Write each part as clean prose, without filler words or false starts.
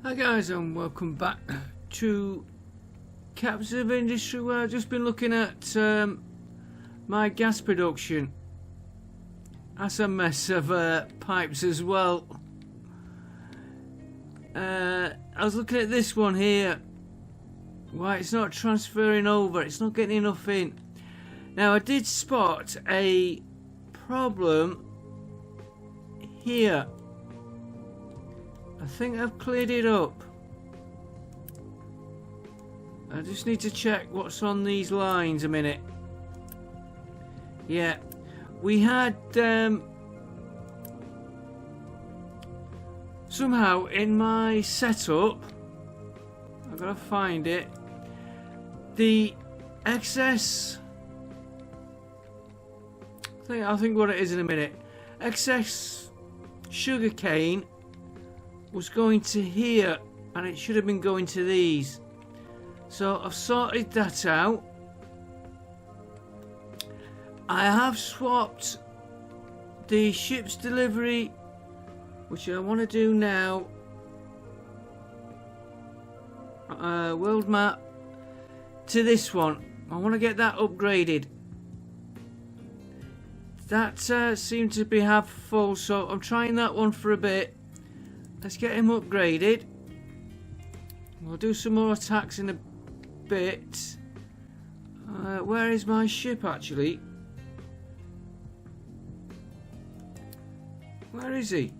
Hi guys, and welcome back to Captive Industry, where I've just been looking at my gas production. That's a mess of pipes as well. I was looking at this one here. Why it's not transferring over, it's not getting enough in. Now I did spot a problem here. I think I've cleared it up. I just need to check what's on these lines a minute. Yeah, we had somehow in my setup, I've got to find it, the excess, I'll think what it is in a minute, excess sugar cane was going to here and it should have been going to these. So I've sorted that out. I have swapped the ship's delivery, which I want to do now, world map, to this one. I want to get that upgraded. That seemed to be half full, so I'm trying that one for a bit. Let's get him upgraded. We'll do some more attacks in a bit. Where is my ship actually? Where is he?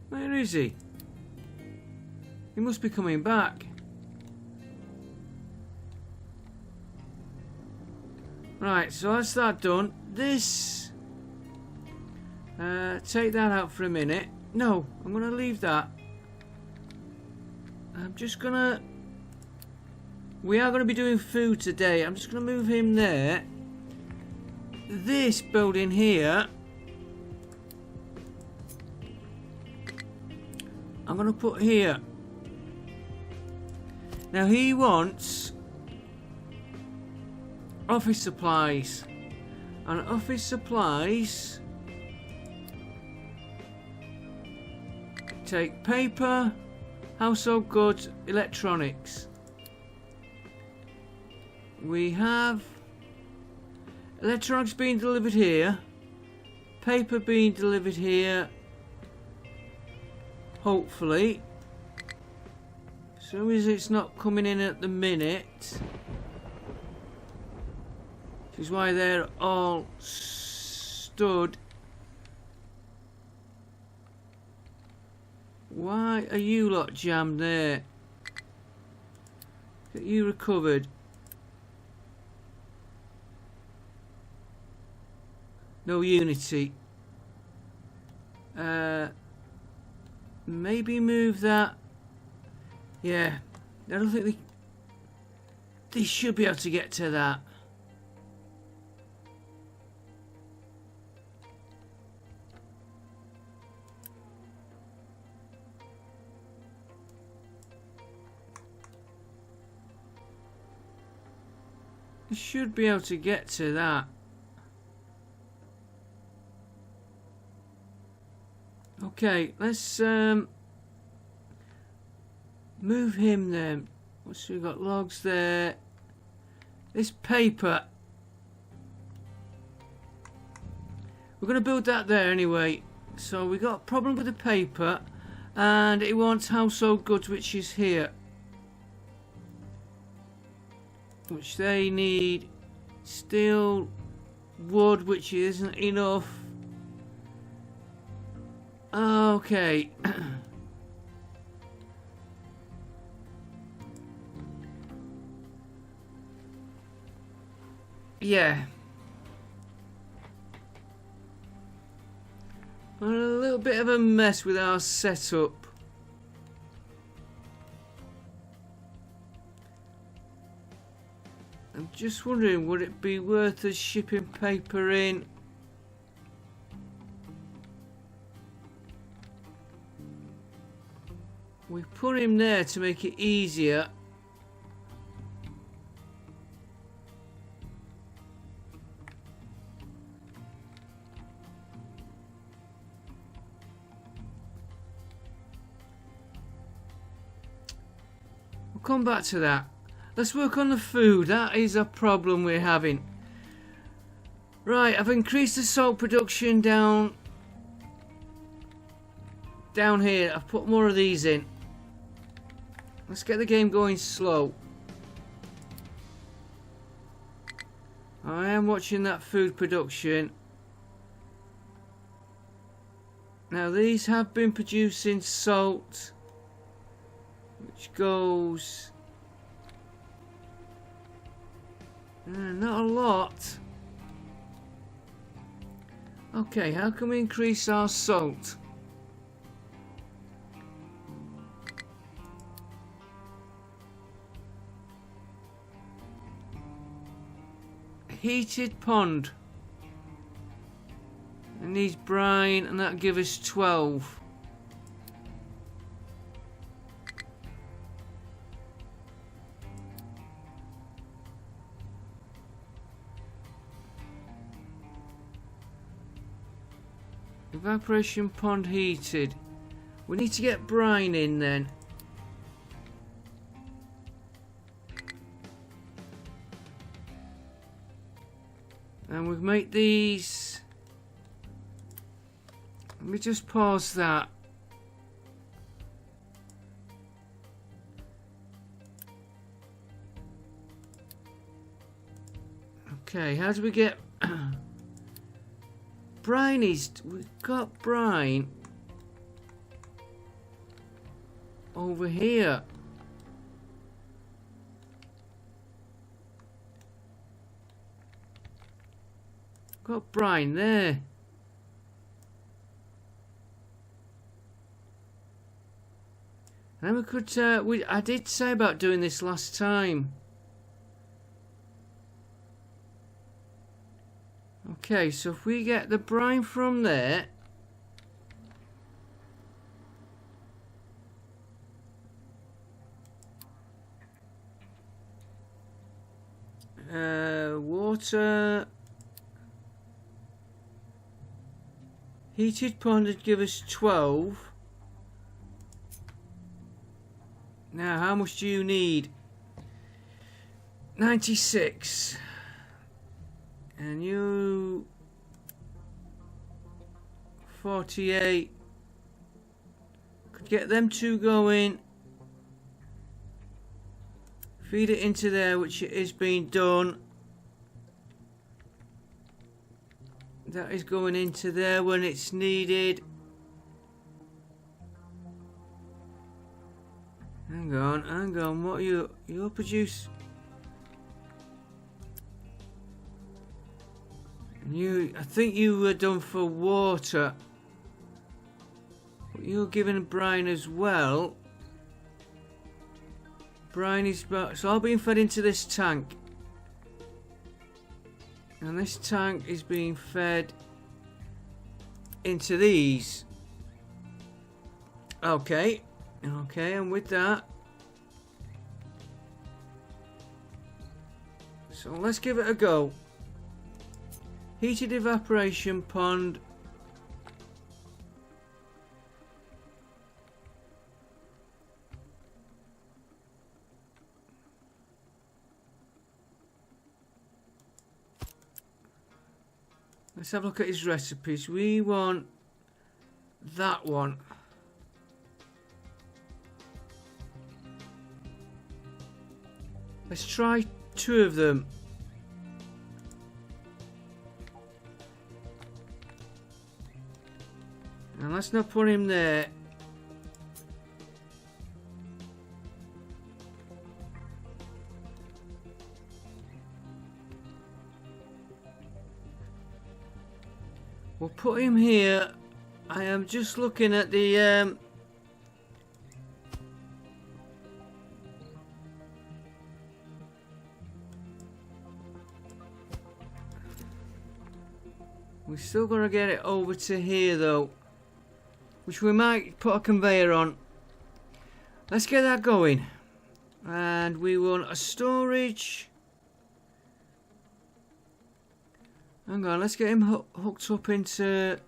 Where is he? He must be coming back. Right, so that's that done. This, take that out for a minute. No, I'm gonna leave that. I'm just gonna, we are gonna be doing food today. I'm just gonna move him there. This building here, I'm gonna put here. Now he wants office supplies, and office supplies take paper, household goods, electronics. We have electronics being delivered here, paper being delivered here, hopefully, as soon as it's not coming in at the minute. Which is why they're all stood. Why are you lot jammed there? Get you recovered. No unity. Maybe move that. Yeah, I don't think they should be able to get to that. You should be able to get to that. Okay, let's move him then. So we've got logs there. This paper, we're going to build that there anyway. So we got a problem with the paper, and it wants household goods, which is here. Which they need steel, wood, which isn't enough. Okay. Yeah. We're a little bit of a mess with our setup. I'm just wondering, would it be worth us shipping paper in? We put him there to make it easier. come back to that. Let's work on the food. That is a problem we're having. Right, I've increased the salt production down here. I've put more of these in. Let's get the game going slow. I am watching that food production. Now these have been producing salt, which goes not a lot. Okay, how can we increase our salt? Heated pond. It needs brine, and that'll give us 12. Evaporation pond heated. We need to get brine in then. And we make these. Let me just pause that. Okay, how do we get brine? We've got brine over here. Got brine there. And we could. I did say about doing this last time. Okay, so if we get the brine from there, water. Heated pond would give us 12. Now, how much do you need? 96. And you 48. Could get them two going. Feed it into there, which is being done. That is going into there when it's needed. Hang on. What are you'll produce? I think you were done for water. But you're giving brine as well. Brine is it's all being fed into this tank. And this tank is being fed into these. Okay, and with that, so let's give it a go. Heated evaporation pond. Let's have a look at his recipes. We want that one. Let's try 2 of them. And let's not put him there. We'll put him here. I am just looking at the we're still gonna get it over to here though, which we might put a conveyor on. Let's get that going. And we want a storage. Hang on, let's get him hooked up into...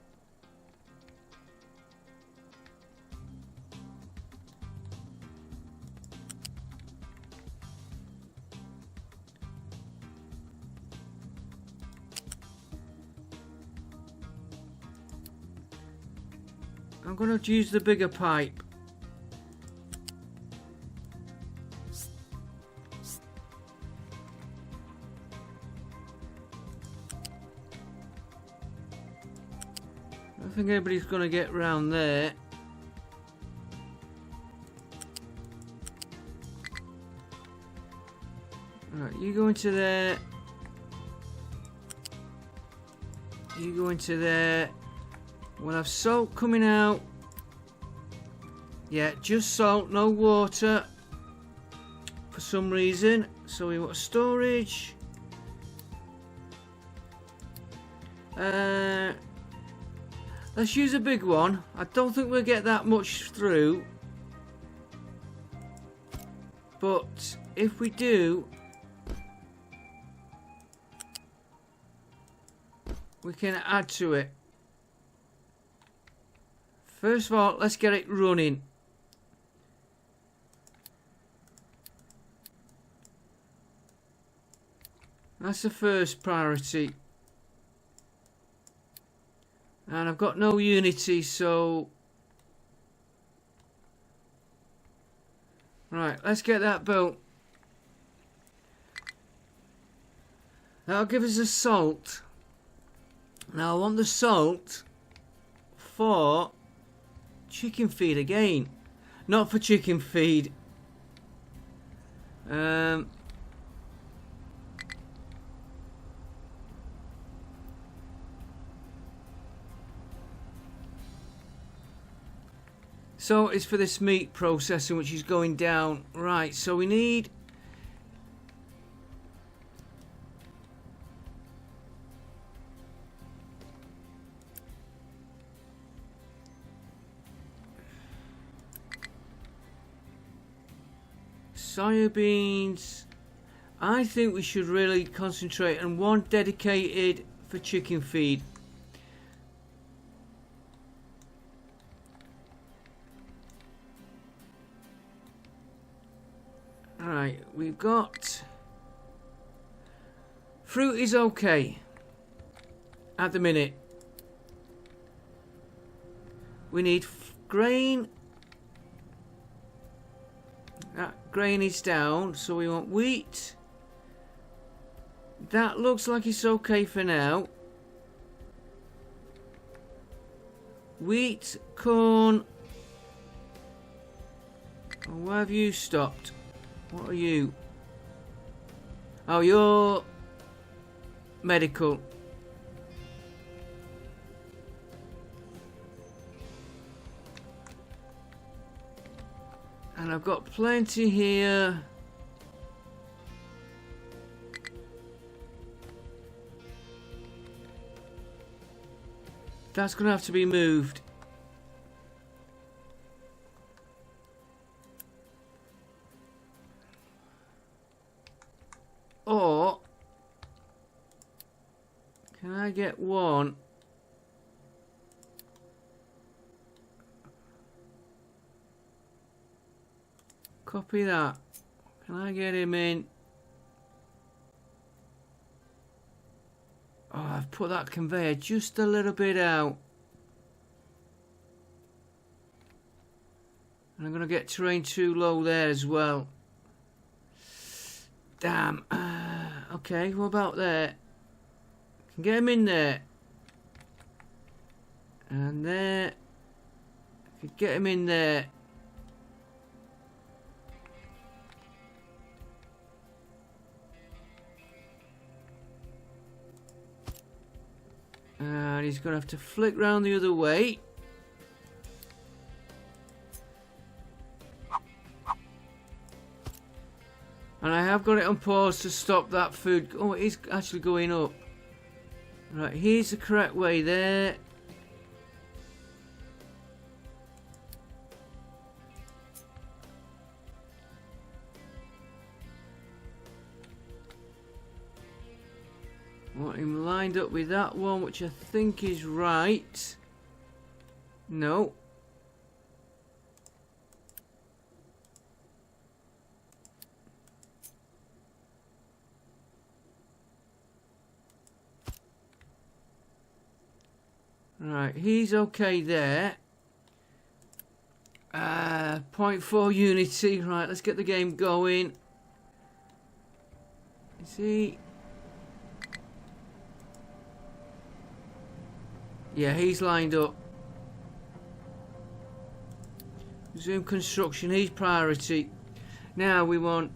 I'm going to use the bigger pipe. I don't think anybody's going to get round there. Right, you go into there. You go into there. We'll have salt coming out. Yeah, just salt, no water. For some reason. So we want storage. Let's use a big one. I don't think we'll get that much through. But if we do, we can add to it. First of all, let's get it running. That's the first priority. And I've got no Unity, so... Right, let's get that built. That'll give us a salt. Now I want the salt for chicken feed again. Not for chicken feed. So it's for this meat processing which is going down. Right, so we need... soybeans. I think we should really concentrate on one dedicated for chicken feed. Right, we've got fruit is okay at the minute. We need grain. That grain is down, so we want wheat. That looks like it's okay for now. Wheat, corn. Oh, where have you stopped? What are you? Oh, you're medical. And I've got plenty here. That's going to have to be moved. Or can I get one? Copy that. Can I get him in? Oh, I've put that conveyor just a little bit out. And I'm going to get terrain too low there as well. Damn. Okay, what about there? Can get him in there. And there. Could get him in there. And he's going to have to flick round the other way. And I have got it on pause to stop that food. Oh, it is actually going up. Right, here's the correct way there. Want him lined up with that one, which I think is right. No. Right, he's okay there. 0.4 unity. Right, let's get the game going. See? Yeah, he's lined up. Resume construction, he's priority. Now we want...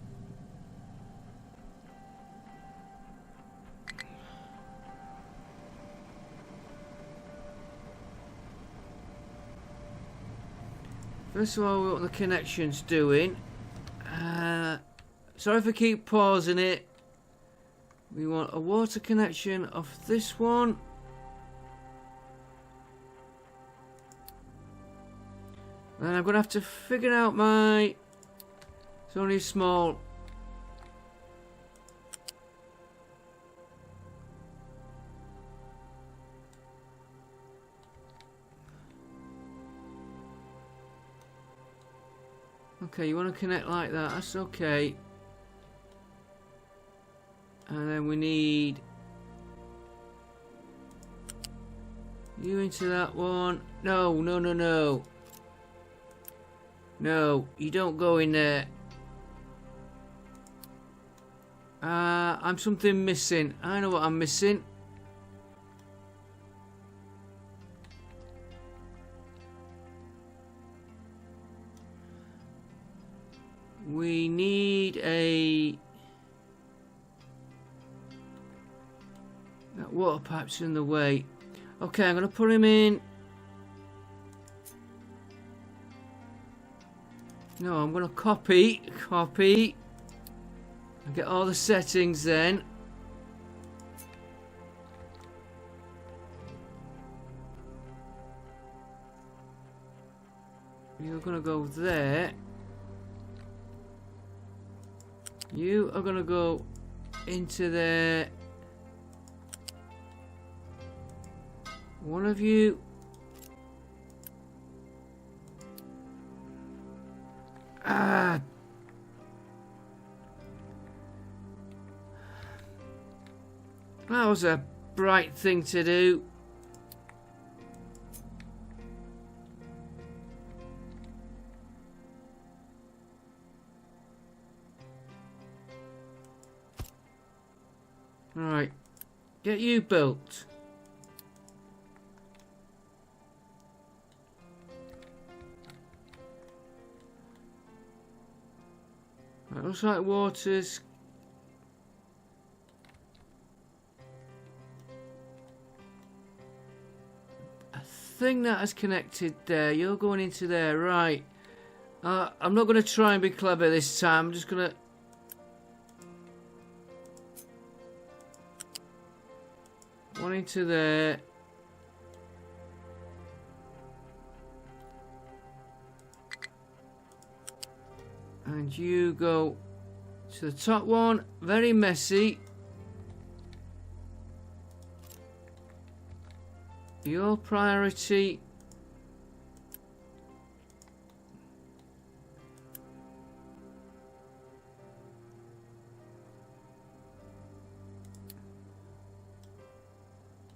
First of all, we want the connections doing. Sorry if I keep pausing it. We want a water connection off this one. And I'm going to have to figure out my... It's only small... Okay, you want to connect like that, that's okay. And then we need... You into that one. No, no, no, no. No, you don't go in there. I'm something missing. I know what I'm missing. We need a... That water pipe's in the way. Okay, I'm going to put him in. No, I'm going to copy, and get all the settings then. You're going to go there. You are going to go into there. One of you. Ah. That was a bright thing to do. Right. Get you built. Right, looks like water's... I think that is connected there. You're going into there, right. I'm not going to try and be clever this time. I'm just going to... One into there. And you go to the top one. Very messy. Your priority.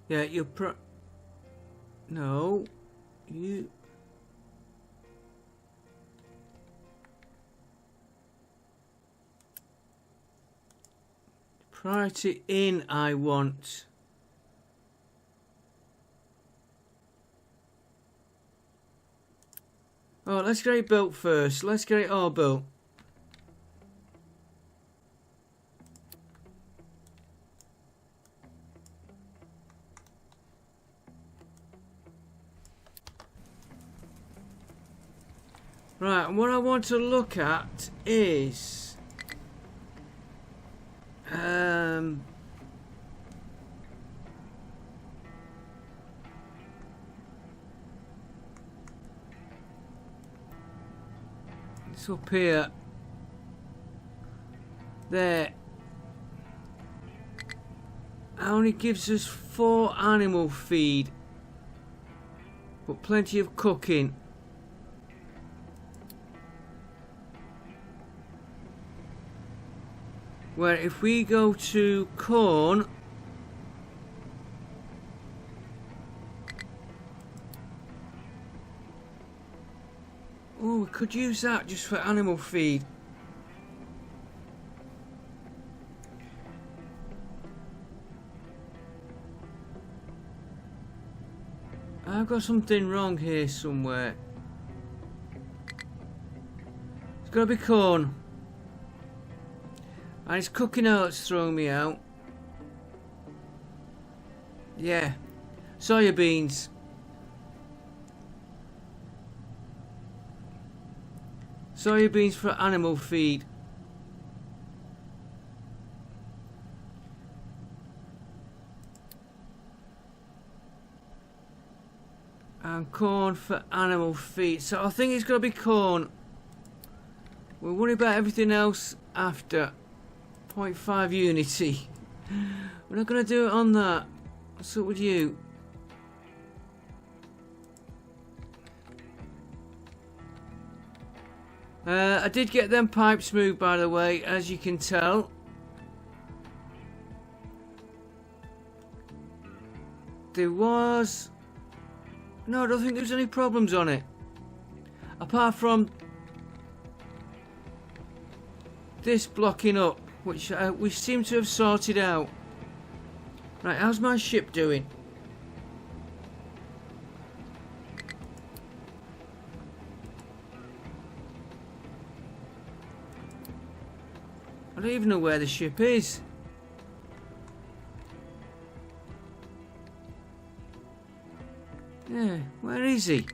Yeah, no, you... Priority in, I want. Oh, let's get it built first. Let's get it all built. Right, and what I want to look at is... It's up here. There. Only gives us 4 animal feed. But plenty of cooking. Where if we go to corn, oh, we we could use that just for animal feed. I've got something wrong here somewhere. It's got to be corn. And it's cooking oats throwing me out. Yeah. Soya beans. Soya beans for animal feed. And corn for animal feed. So I think it's got to be corn. We'll worry about everything else after. 0.5 unity. We're not going to do it on that. What's up with you? I did get them pipes moved, by the way, as you can tell. There was... No, I don't think there's any problems on it. Apart from this blocking up, which we seem to have sorted out. Right, how's my ship doing? I don't even know where the ship is. Yeah, where is he?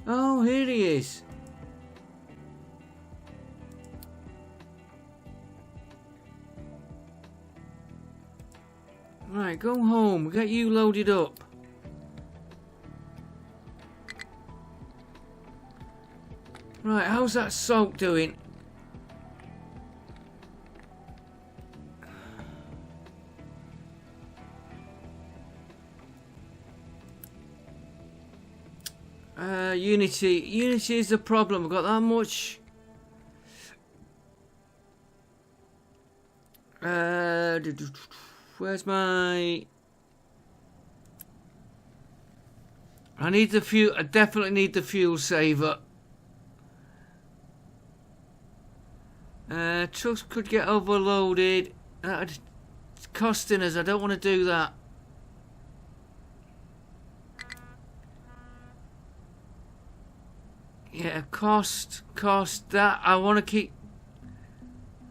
Oh, here he is. Right, go home. Get you loaded up. Right, how's that salt doing? Unity. Unity is the problem. I've got that much. Where's my... I need the fuel. I definitely need the fuel saver. Trucks could get overloaded. It's costing us. I don't want to do that. Yeah, cost. That I want to keep.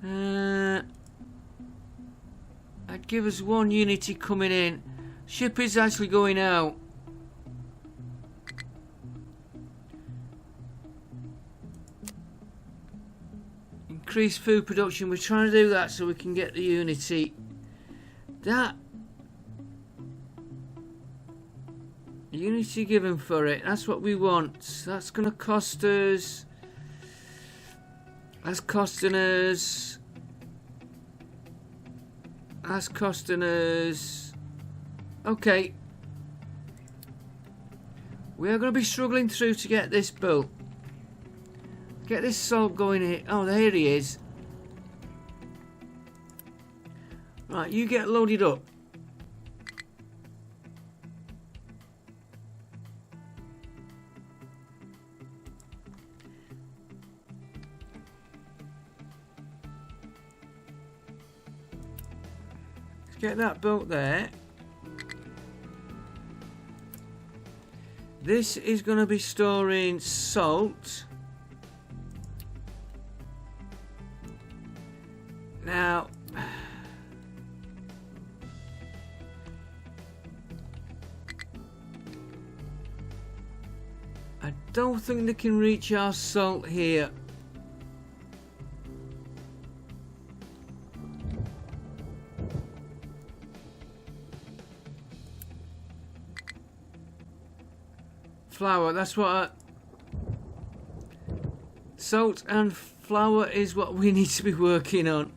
I'd give us 1 unity coming in. Ship is actually going out. Increase food production. We're trying to do that so we can get the unity. That unity given for it. That's what we want. That's gonna cost us. That's costing us. That's costing us. Okay. We are going to be struggling through to get this built. Get this salt going here. Oh, there he is. Right, you get loaded up. Get that built there. This is going to be storing salt. Now, I don't think they can reach our salt here. Flour, that's what salt and flour is what we need to be working on.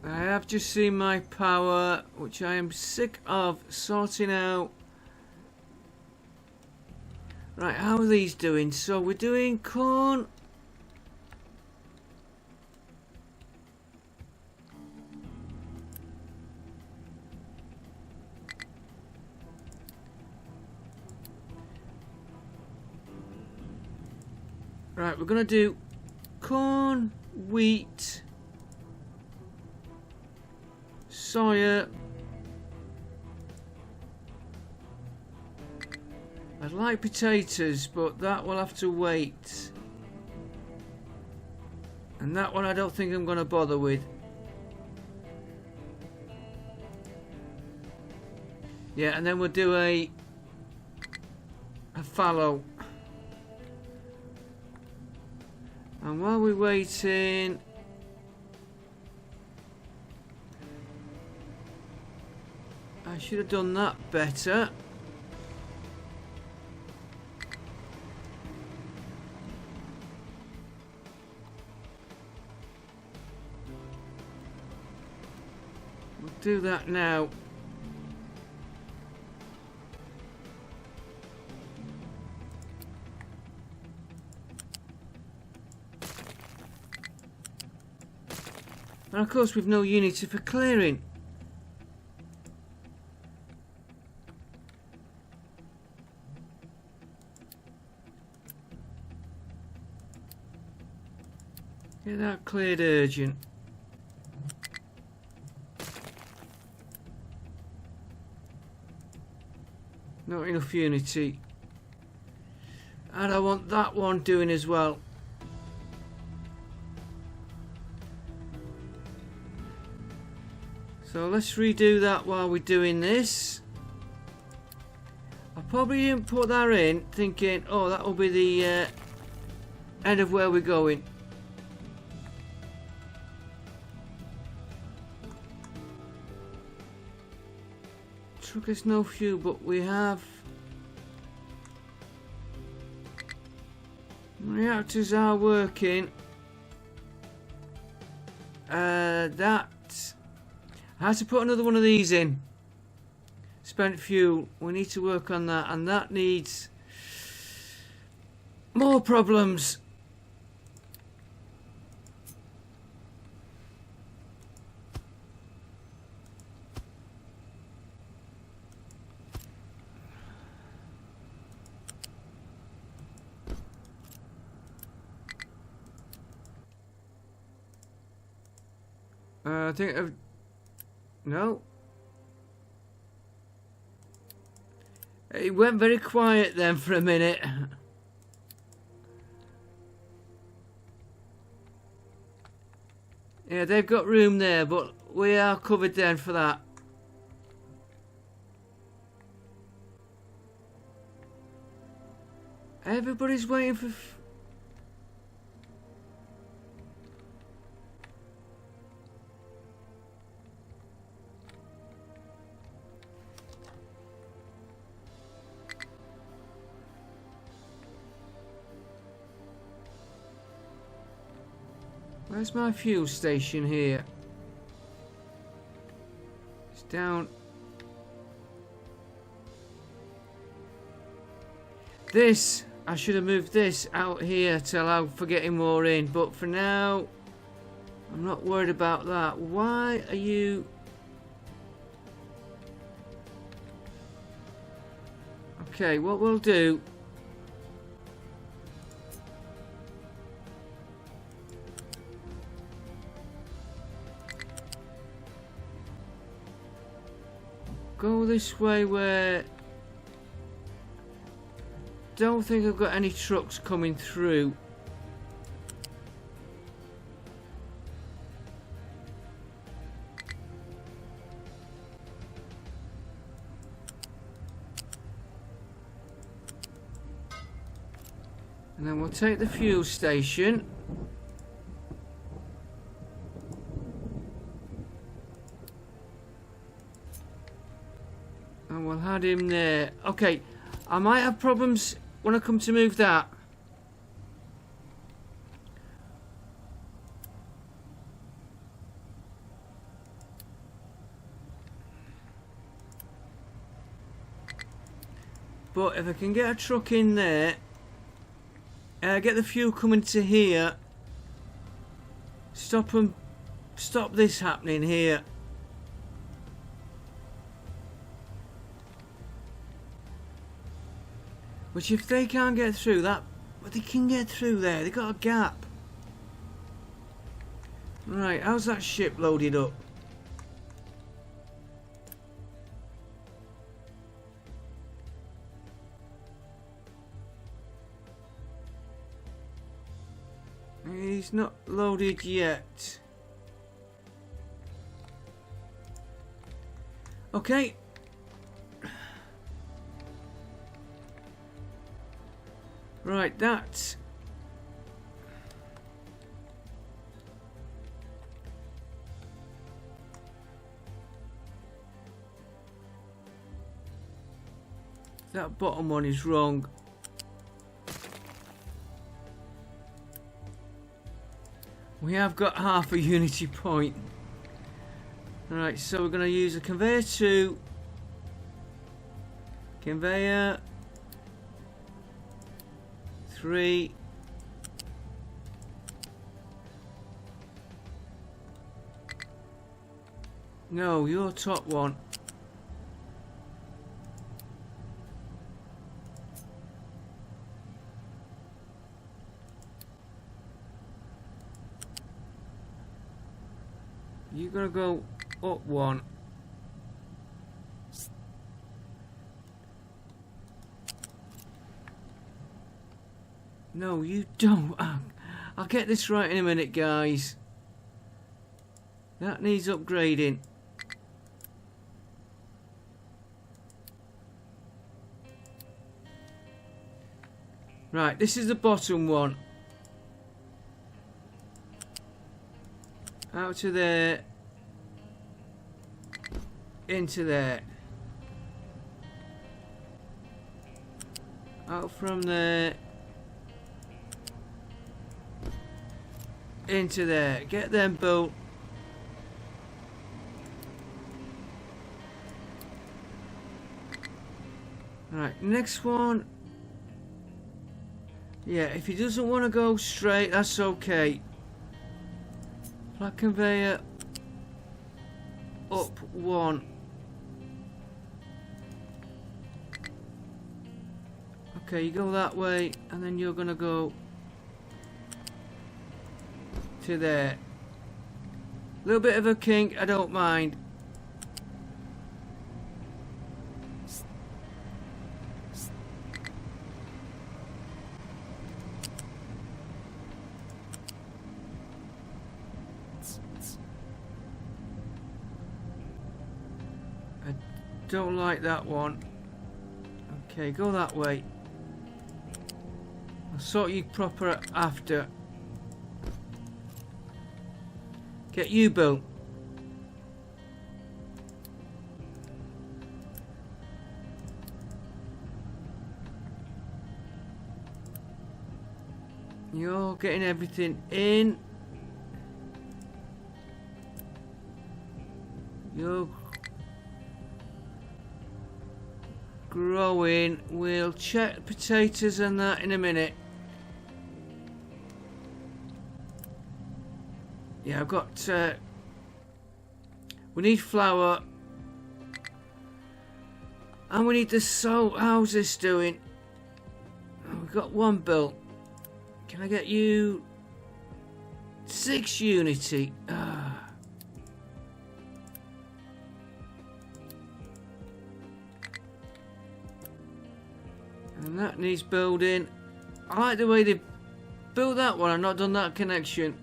I have just seen my power, which I am sick of sorting out. Right, how are these doing? So we're doing corn. Right, we're going to do corn, wheat, soya. I'd like potatoes, but that will have to wait. And that one I don't think I'm going to bother with. Yeah, and then we'll do a fallow. And while we're waiting, I should have done that better. We'll do that now. And of course we've no unity for clearing. Get that cleared urgent. Not enough unity. And I want that one doing as well. So let's redo that while we're doing this. I probably didn't put that in thinking, oh, that will be the end of where we're going. Truck has no fuel, but we have reactors are working. That I had to put another one of these in. Spent fuel. We need to work on that, and that needs more problems. I think I've... No. It went very quiet then for a minute. Yeah, they've got room there, but we are covered then for that. Everybody's waiting for... Where's my fuel station here? It's down. This, I should have moved this out here to allow for getting more in, but for now, I'm not worried about that. Why are you... Okay, what we'll do... Go this way where... Don't think I've got any trucks coming through. And then we'll take the fuel station. And we'll add him there. Okay, I might have problems when I come to move that. But if I can get a truck in there, get the fuel coming to here, stop this happening here. Which if they can't get through, that But they can get through there. They got a gap. Right, how's that ship loaded up? He's not loaded yet. Okay. Right, that. That bottom one is wrong. We have got half a unity point. Right, so we're going to use a conveyor 2. Conveyor 3. No, your top one. You're gonna go up one. No, you don't. I'll get this right in a minute, guys. That needs upgrading. Right, this is the bottom one. Out to there. Into there. Out from there. Into there. Get them built. Right, next one. Yeah, if he doesn't want to go straight, that's okay. Flat conveyor up one. Okay, you go that way, and then you're gonna go to there. A little bit of a kink, I don't mind. Don't like that one. Okay, go that way. I'll sort you proper after. Get you built. You're getting everything in. You're growing. We'll check potatoes and that in a minute. Yeah, I've got we need flour and we need the salt. How's this doing? Oh, we've got one built. Can I get you 6 unity? And that needs building. I like the way they built that one. I've not done that connection.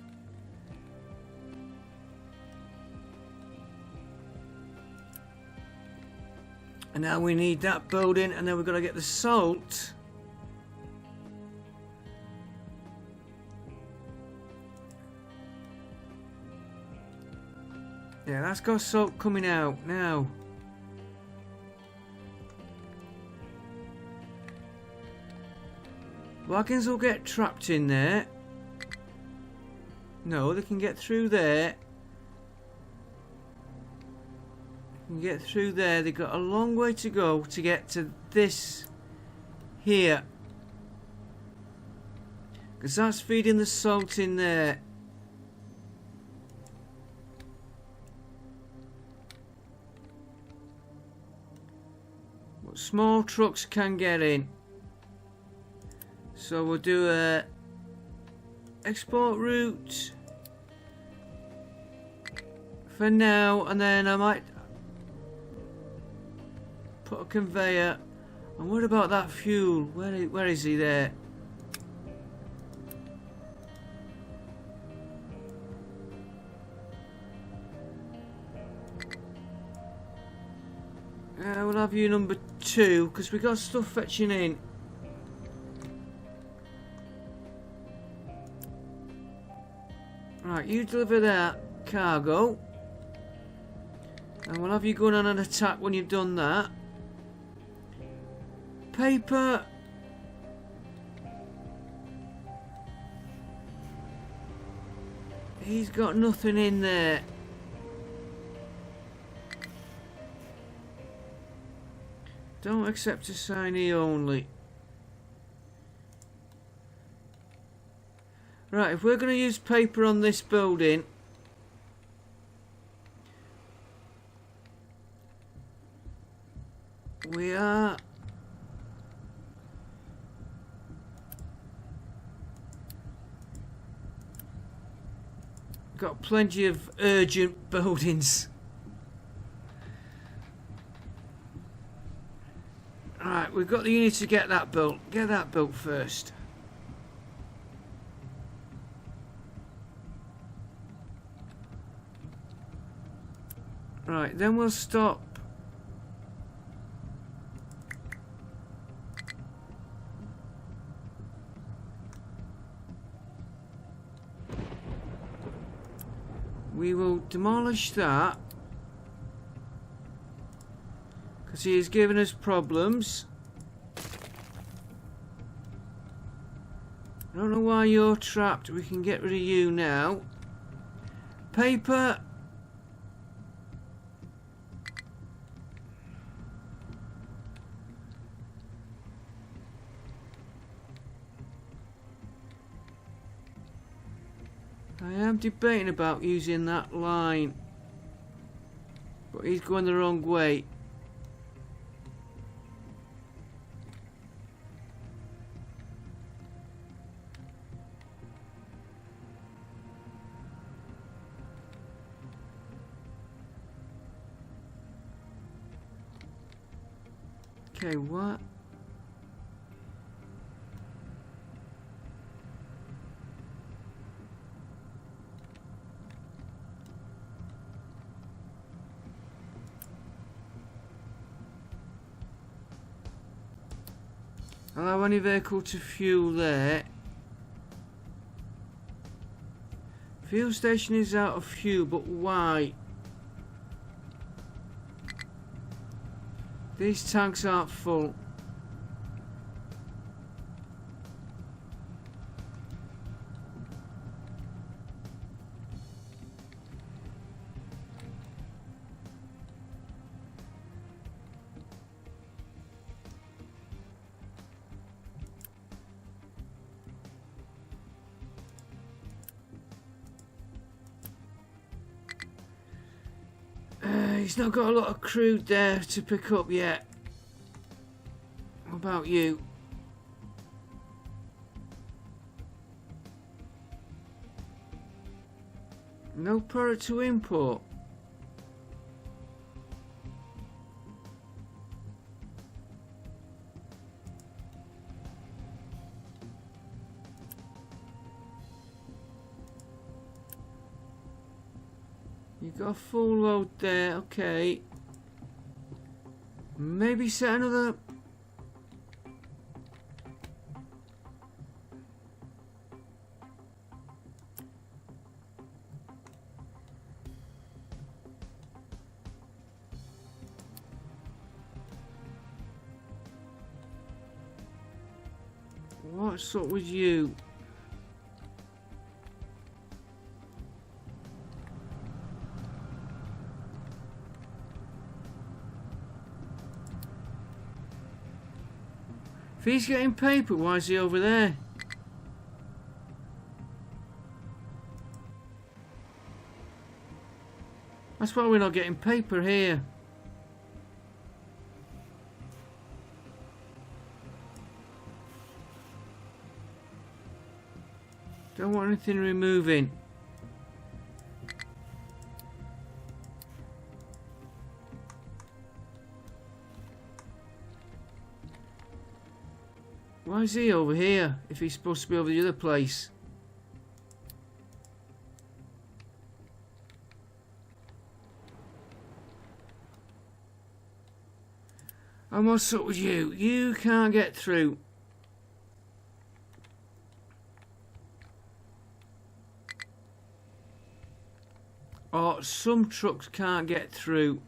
And now we need that building, and then we've got to get the salt. Yeah, that's got salt coming out now. Wagons will get trapped in there. No, they can get through there. They can get through there. They've got a long way to go to get to this here. Because that's feeding the salt in there. But small trucks can get in. So we'll do a export route for now, and then I might put a conveyor. And what about that fuel? Where is he there? We'll have you number 2 because we got stuff fetching in. Right, you deliver that cargo, and we'll have you going on an attack when you've done that. Paper. He's got nothing in there. Don't accept a signee only. Right, if we're going to use paper on this building, we are got plenty of urgent buildings. Alright, we've got the unit to get that built. Get that built first. Right, then we'll stop. We will demolish that because he has given us problems. I don't know why you're trapped. We can get rid of you now. Paper. I am debating about using that line, but he's going the wrong way. Okay, what? Allow any vehicle to fuel there. Fuel station is out of fuel, but why? These tanks aren't full. He's not got a lot of crude there to pick up yet. What about you? No product to import. You got a full load there, okay. Maybe set another. What's up with you? If he's getting paper, why is he over there? That's why we're not getting paper here. Don't want anything removing. Why is he over here if he's supposed to be over the other place? And what's up with you? You can't get through. Oh, some trucks can't get through.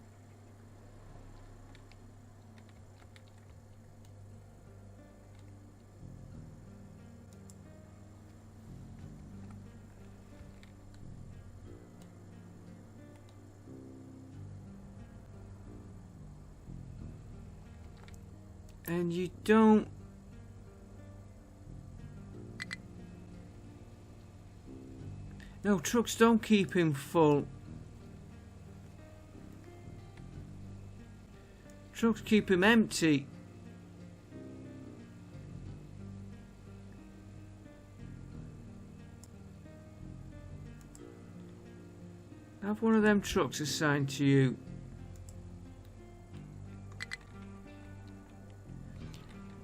And you don't... No, trucks don't keep him full. Trucks keep him empty. Have one of them trucks assigned to you.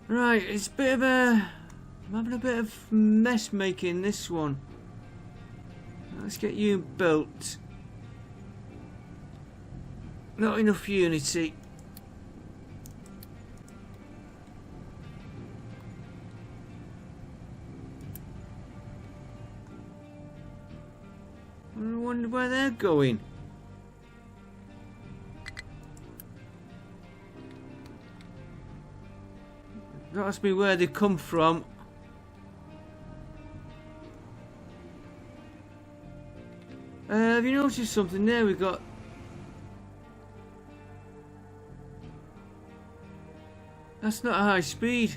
Right, it's a bit of a... I'm having a bit of mess making this one. Let's get you built. Not enough unity. I wonder where they're going. Don't ask me where they come from. Have you noticed something there? We've got... That's not a high speed.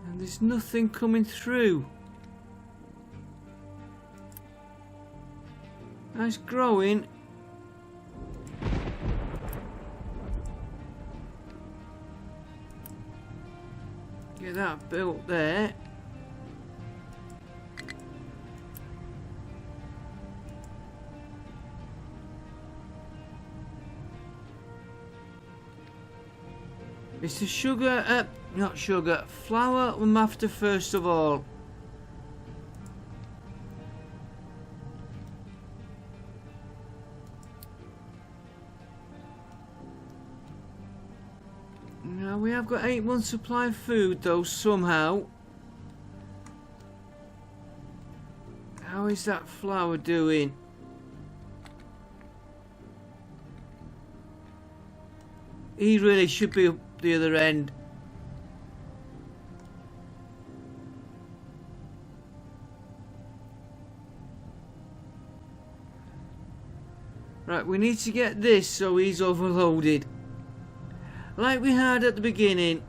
And there's nothing coming through. That's growing. Get that built there. It's the sugar, not sugar, flour I'm after first of all. Now we have got 8 months supply of food though somehow. How is that flour doing? He really should be up the other end. Right, we need to get this so he's overloaded. Like we had at the beginning.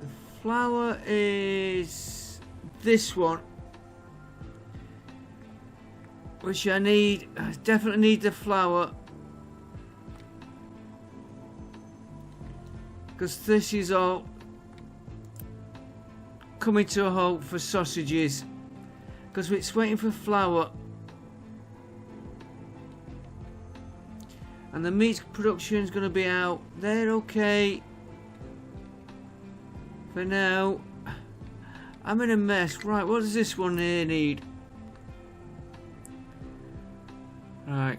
The flour is this one. Which I need. I definitely need the flour. Because this is all coming to a halt for sausages. Because it's waiting for flour. And the meat production is going to be out. They're okay. For now. I'm in a mess. Right, what does this one here need? Right.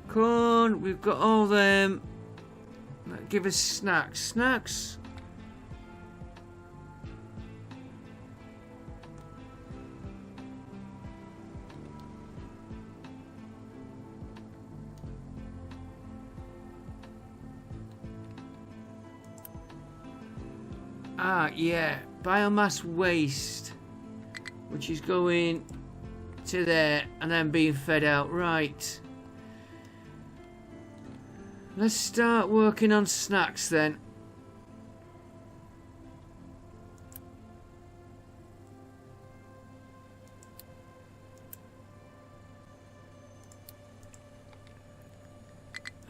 Corn, we've got all them. Give us snacks. Snacks. Ah, yeah. Biomass waste. Which is going to there and then being fed out. Right. Let's start working on snacks then.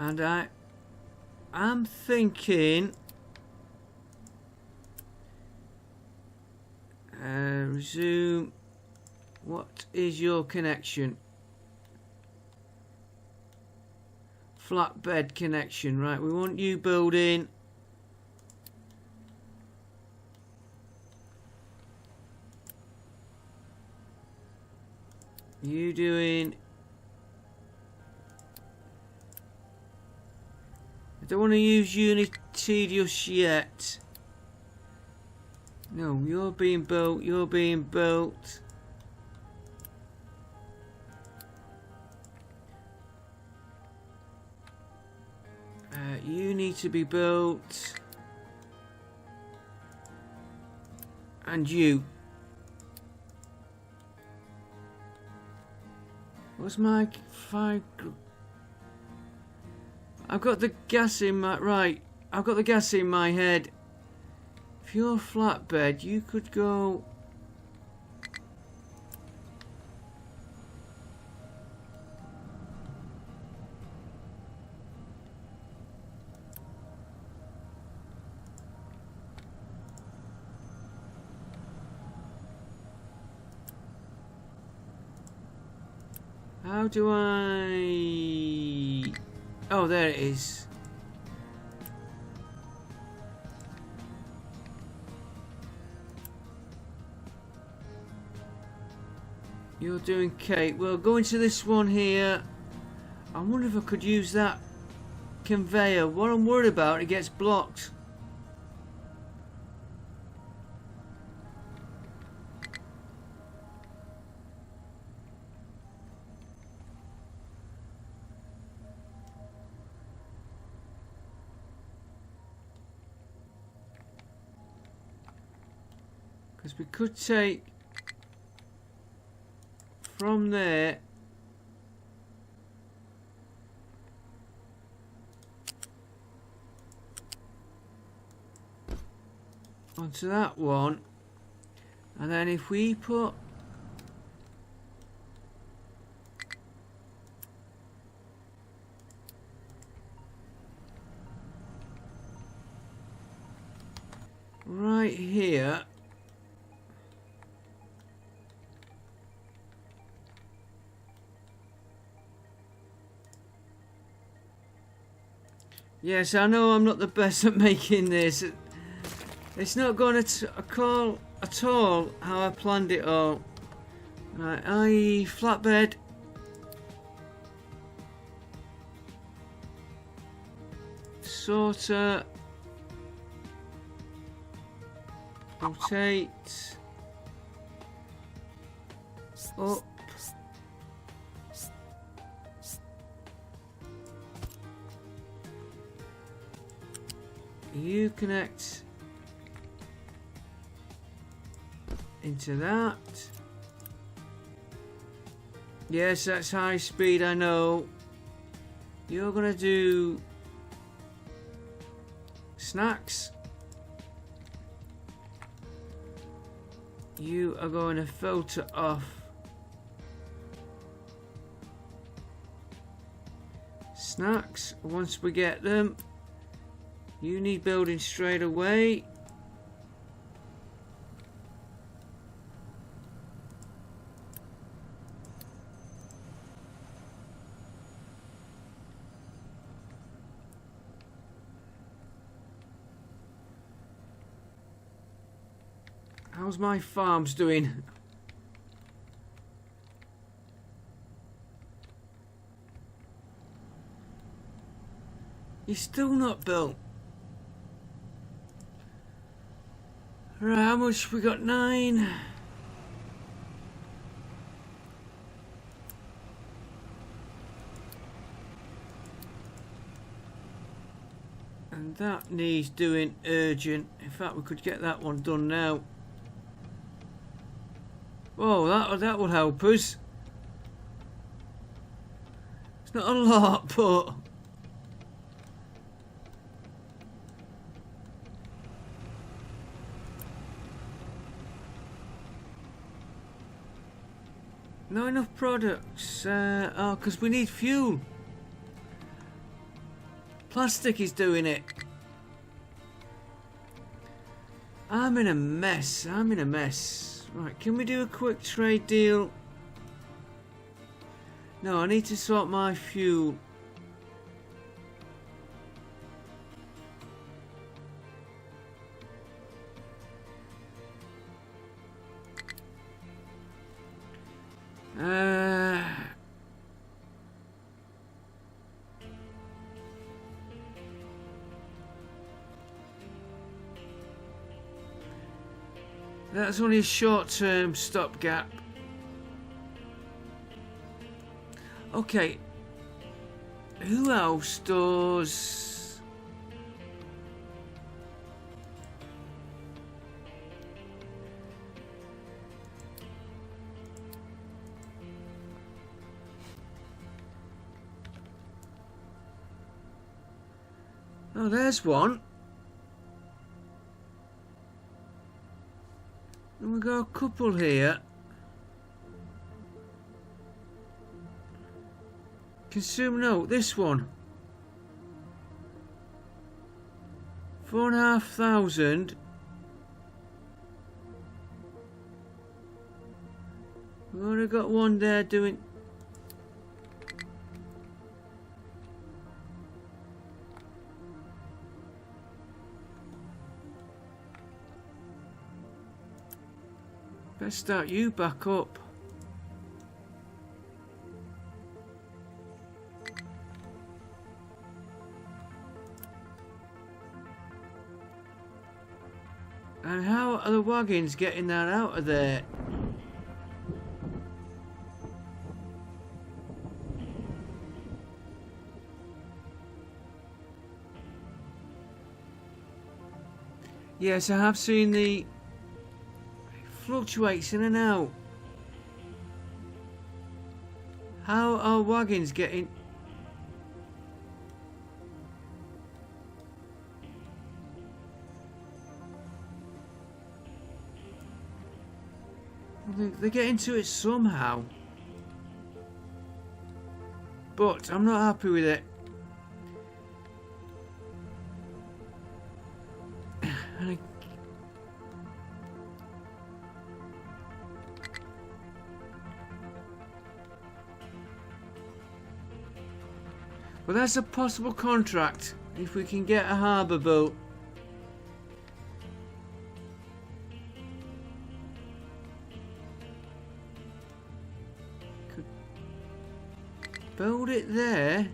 And I'm thinking resume. What is your connection? Flatbed connection, right? We want you building. You doing. I don't want to use Unity just yet. No, you're being built. You're being built. You need to be built. And you. What's my five? I've got the gas in my right. I've got the gas in my head. If you're flatbed, you could go. How do I? Oh, there it is. You're doing cake. Well, go into this one here. I wonder if I could use that conveyor. What I'm worried about, it gets blocked. Because we could take from there onto that one, and then if we put right here. Yes, I know I'm not the best at making this. It's not going to call at all how I planned it all. Right, i.e. flatbed. Sorter. Rotate. Up. You connect into that. Yes, that's high speed, I know. You're gonna do snacks. You are going to filter off snacks once we get them. You need building straight away. How's my farms doing? You're still not built. Right, how much we got? 9. And that needs doing urgent. In fact, we could get that one done now. Whoa, that would help us. It's not a lot, but not enough products. Oh, because we need fuel. Plastic is doing it. I'm in a mess. I'm in a mess. Right, can we do a quick trade deal? No, I need to sort my fuel. That's only a short-term stopgap. Okay. Who else does... Oh, there's one. And we've got a couple here. Consume, no, this one. 4,500. We've already got one there doing... Let's start you back up. And how are the wagons getting that out of there? Yes, I have seen the... fluctuates in and out. How are wagons getting... They get into it somehow. But I'm not happy with it. Well, that's a possible contract if we can get a harbour built. Could build it there.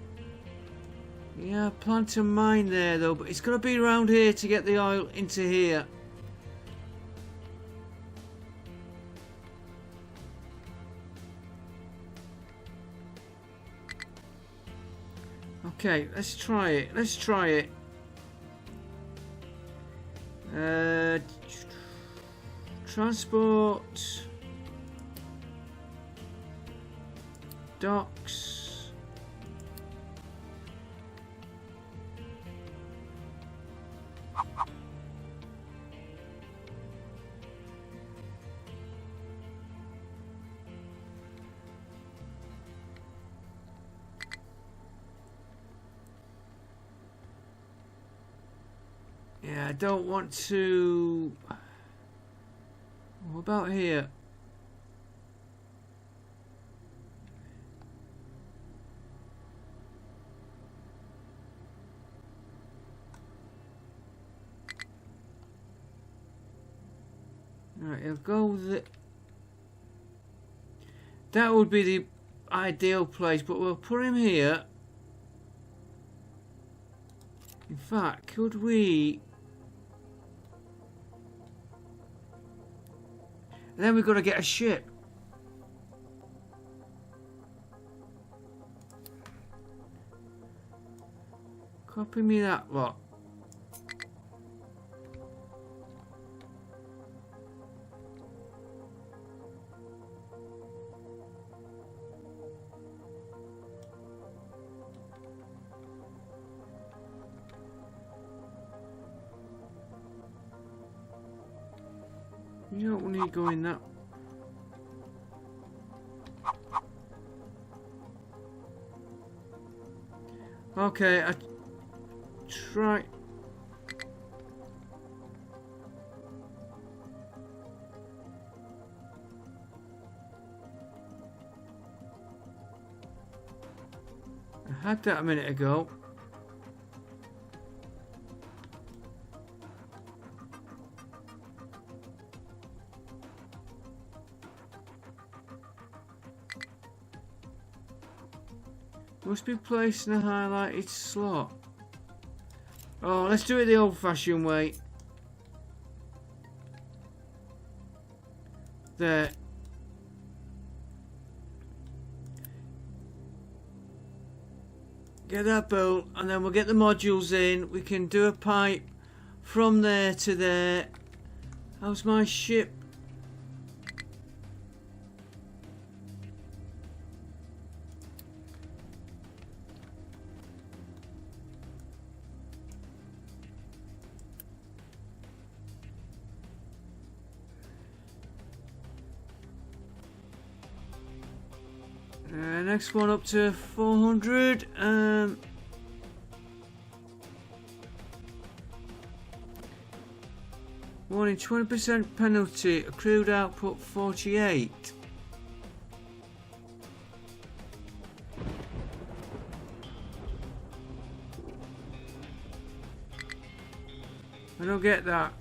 Yeah, plant a mine there though, but it's got to be around here to get the oil into here. Okay, let's try it. Let's try it. Transport. Docks. Yeah, I don't want to... What about here? Right, he'll go the... That would be the ideal place, but we'll put him here. In fact, could we... And then we've got to get a ship. Copy me that lot. You don't need going that. Okay, right. I had that a minute ago. Must be placed in a highlighted slot. Oh, let's do it the old-fashioned way. There. Get that built, and then we'll get the modules in. We can do a pipe from there to there. How's my ship? Next one up to 400. Warning, 20% penalty, accrued output 48. I don't get that.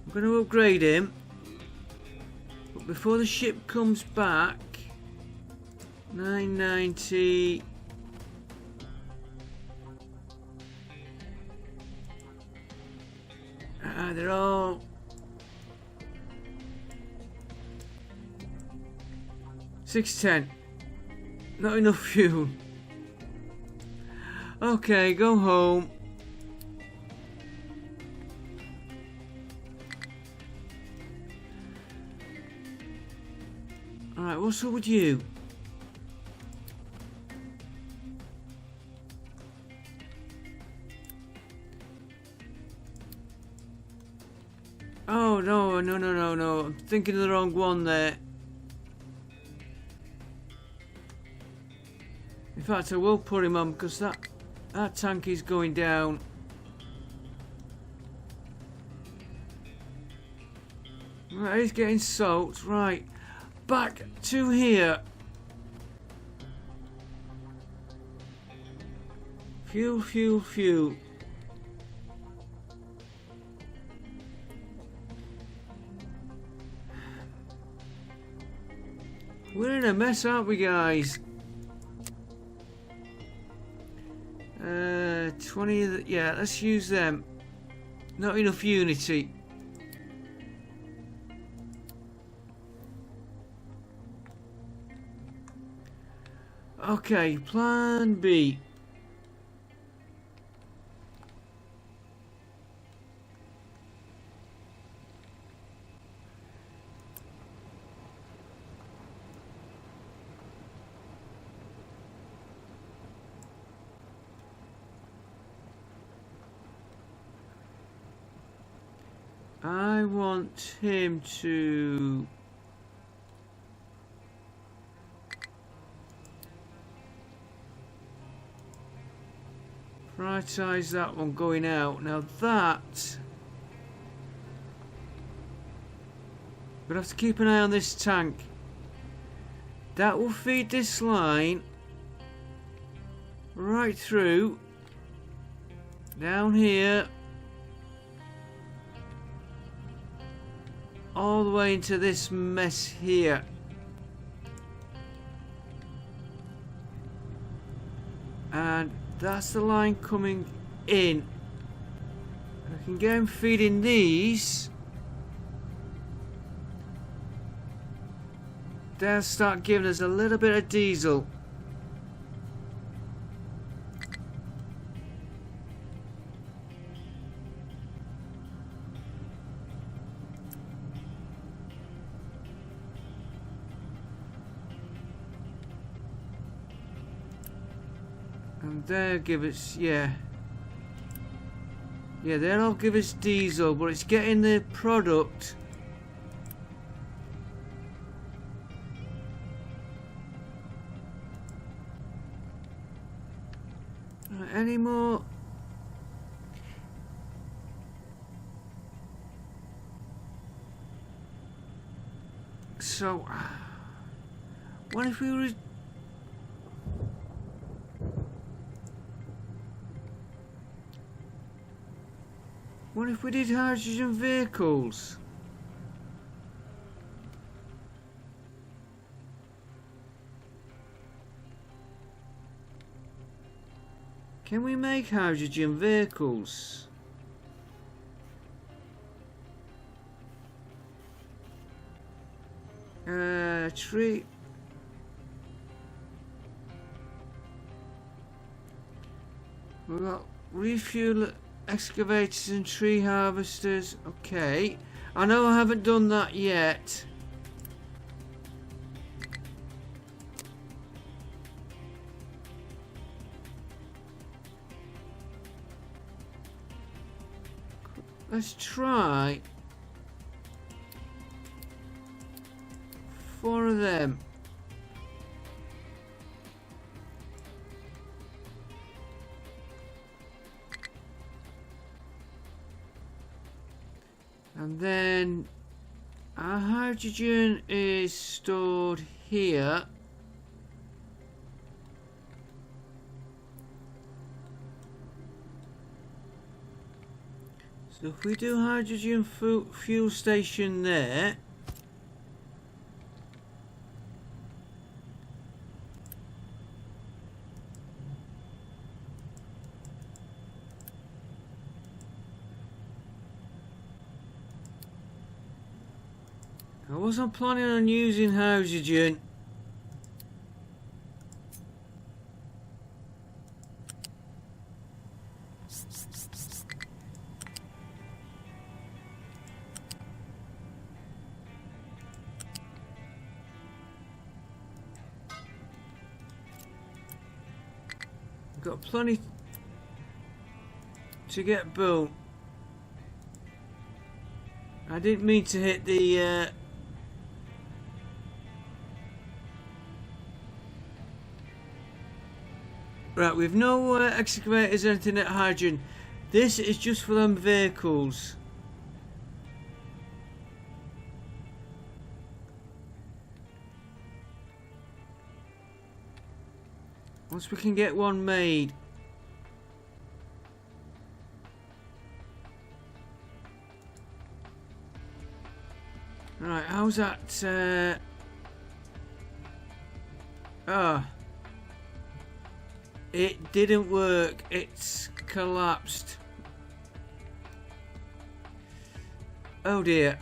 I'm going to upgrade him. But before the ship comes back, 990. They're all... $610. Not enough fuel. Okay, go home. Alright, what's up with you? Oh, no. I'm thinking of the wrong one there. In fact, I will put him on because that tank is going down. Right, he's getting soaked. Right, back to here. Fuel. We're in a mess, aren't we, guys? 20 of the, yeah, let's use them. Not enough unity. Okay, plan B. I want him to prioritize that one going out. Now that we'll have to keep an eye on this tank. That will feed this line right through down here. All the way into this mess here. And that's the line coming in. I can get him feeding these. They'll start giving us a little bit of diesel. And they'll give us, yeah, they'll all give us diesel, but it's getting the product. any more? So, what if we were... What if we did hydrogen vehicles? Can we make hydrogen vehicles? Tree. We've got refuel excavators and tree harvesters. Okay. I know I haven't done that yet. Let's try 4 of them. And then our hydrogen is stored here. So if we do hydrogen fuel station there, I wasn't planning on using hydrogen. Got plenty to get built. I didn't mean to hit the right, we've no excavators or anything at hydrogen. This is just for them vehicles. Once we can get one made. Right, how's that? It didn't work. It's collapsed. Oh dear.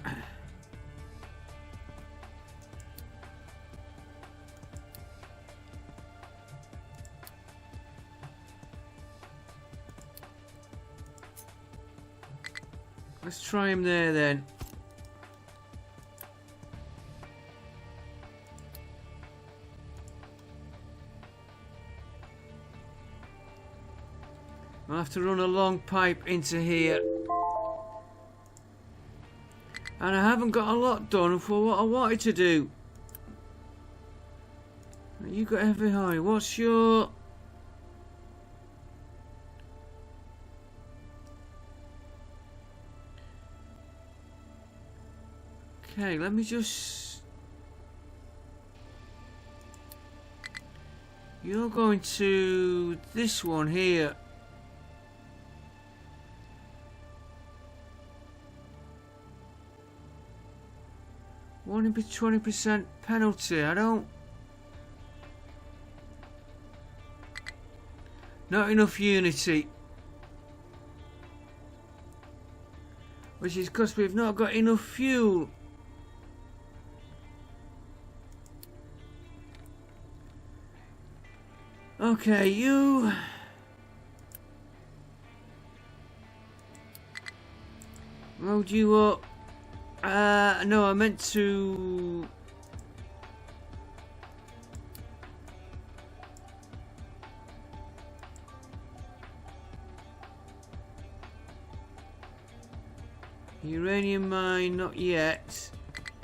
Let's try him there then. I'll have to run a long pipe into here. And I haven't got a lot done for what I wanted to do. You got heavy high. What's your... Okay, let me just... You're going to this one here. One 20% penalty. I don't... Not enough unity. Which is because we've not got enough fuel. Okay, you... Load you up. No, I meant to... Uranium mine, not yet.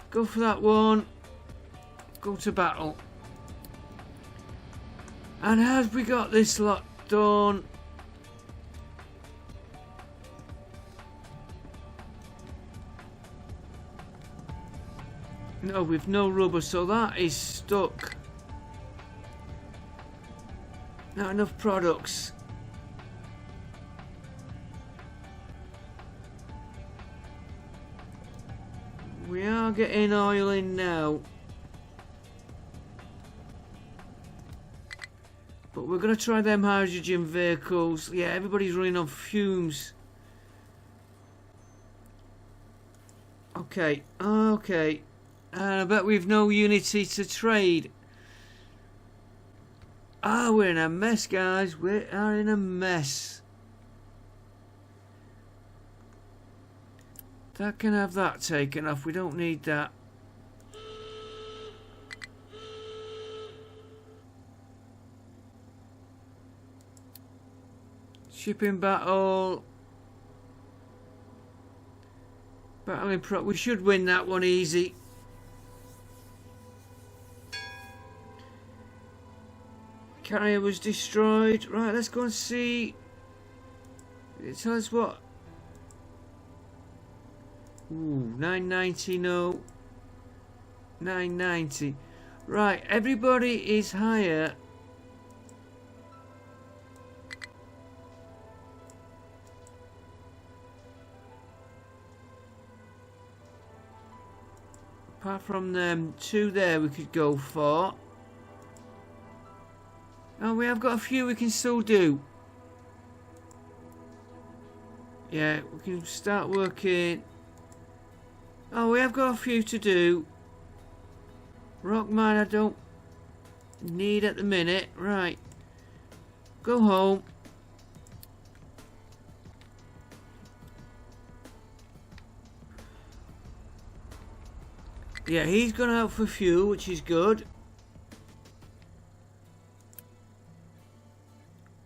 Go for that one. Go to battle. And have we got this lot done? No, with no rubber, so that is stuck. Not enough products. We are getting oil in now. But we're going to try them hydrogen vehicles. Yeah, everybody's running on fumes. Okay, okay. And I bet we've no unity to trade. Ah, we're in a mess, guys. We are in a mess. That can have that taken off. We don't need that. Shipping battle. Battling prop. We should win that one easy. Carrier was destroyed. Right, let's go and see. Tell us what. Ooh, 990, no. 990. Right, everybody is higher. Apart from them two there we could go for. Oh, we have got a few we can still do. Yeah, we can start working. Oh, we have got a few to do. Rock mine I don't need at the minute. Right. Go home. Yeah, he's gone out for fuel, which is good.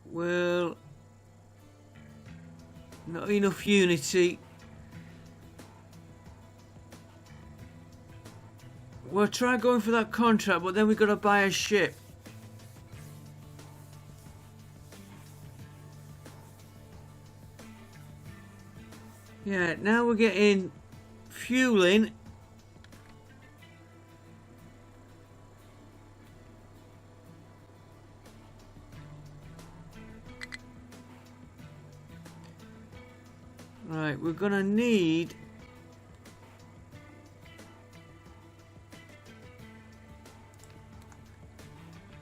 Well, not enough unity. We'll try going for that contract, but then we've got to buy a ship. Yeah, now we're getting fueling. Right, we're gonna need.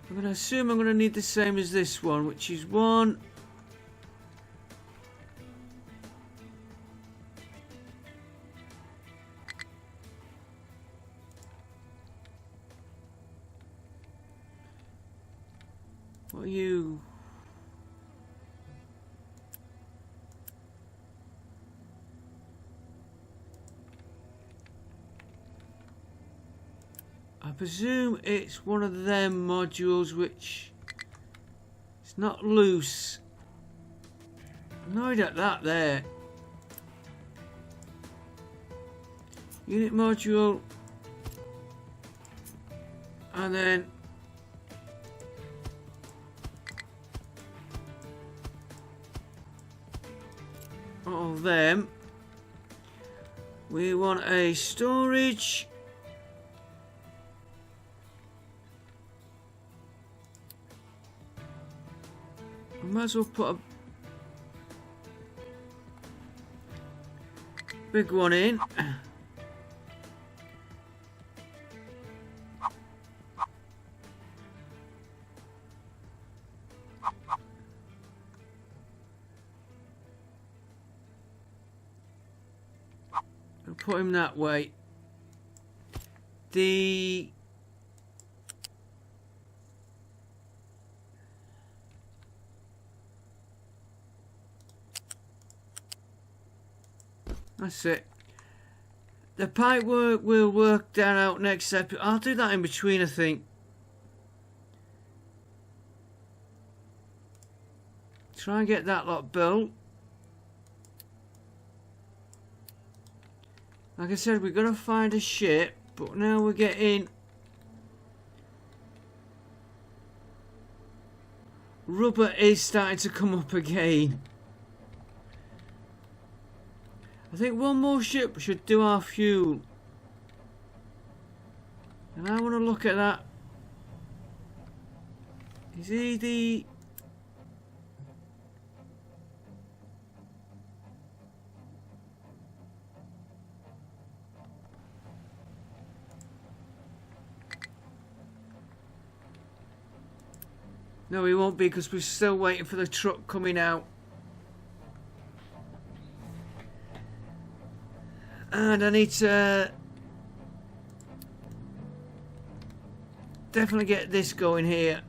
I'm gonna assume I'm gonna need the same as this one, which is one. What are you? I presume it's one of them modules which it's not loose. Annoyed at that there. Unit module. And then all of them. We want a storage. Might as well put a big one in. I'll put him that way. That's it. The pipe work will work that out next episode. I'll do that in between, I think. Try and get that lot built. Like I said, we're going to find a ship, but now we're getting rubber is starting to come up again. I think one more ship should do our fuel. And I want to look at that. Is he the... No, he won't be because we're still waiting for the truck coming out. And I need to definitely get this going here.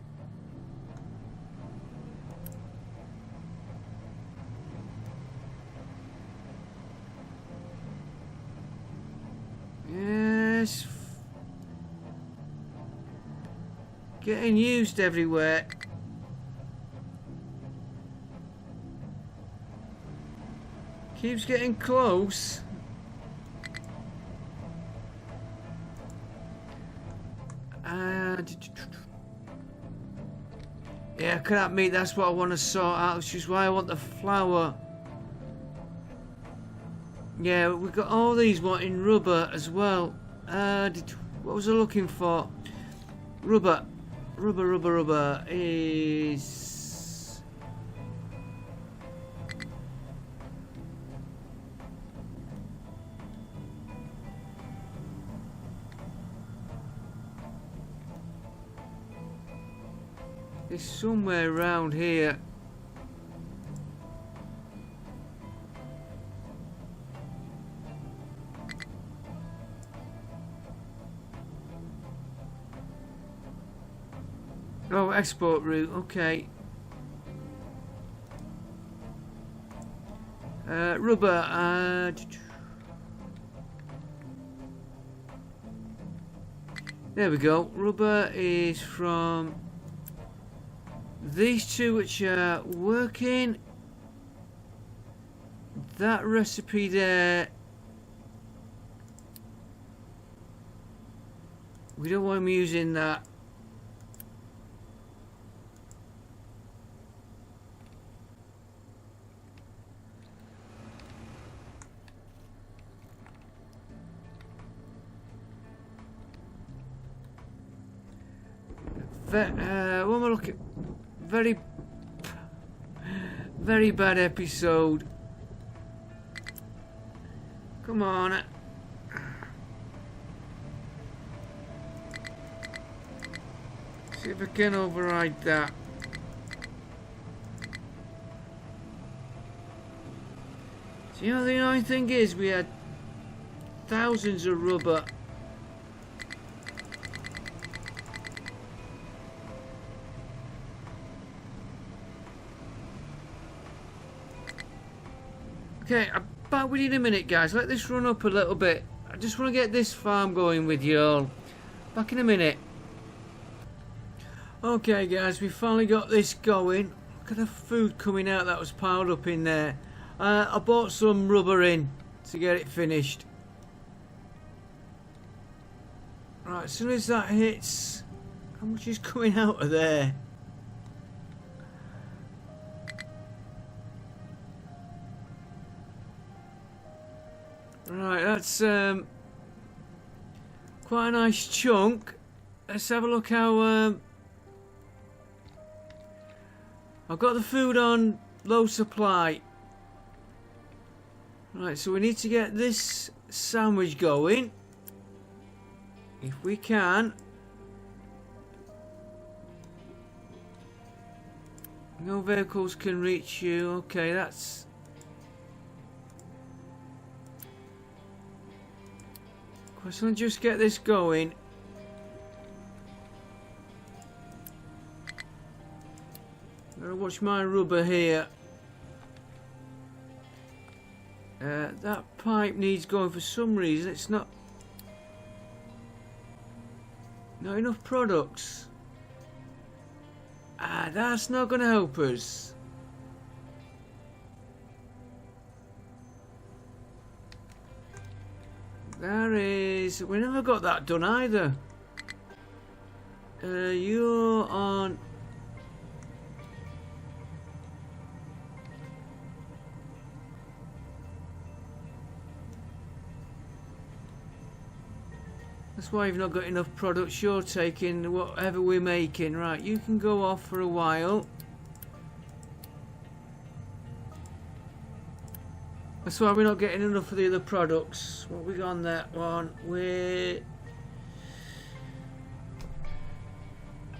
Yes. Getting used everywhere. Keeps getting close. Yeah, crab meat, that's what I want to sort out, which is why I want the flour. Yeah, we've got all these wanting rubber as well. What was I looking for? Rubber is... It's somewhere around here. Oh, export route, okay. Rubber, there we go. Rubber is from these two which are working. That recipe there, we don't want them using that. One more look at very bad episode. Come on. See if I can override that. So, you know, the annoying thing is we had thousands of rubber. Okay, back with you in a minute, guys. Let this run up a little bit. I just want to get this farm going with you all. Back in a minute. Okay, guys, we finally got this going. Look at the food coming out that was piled up in there. I bought some rubber in to get it finished. Right, as soon as that hits, how much is coming out of there? Right, that's quite a nice chunk. Let's have a look how I've got the food on low supply. Right, so we need to get this sandwich going. If we can. No vehicles can reach you. Okay, that's... So let's just get this going. Gotta watch my rubber here. That pipe needs going for some reason. It's not enough products. That's not gonna help us. There is... We never got that done either. You're on... That's why you've not got enough products. You're taking whatever we're making. Right, you can go off for a while. That's why we're not getting enough of the other products. What we got on that one? We're...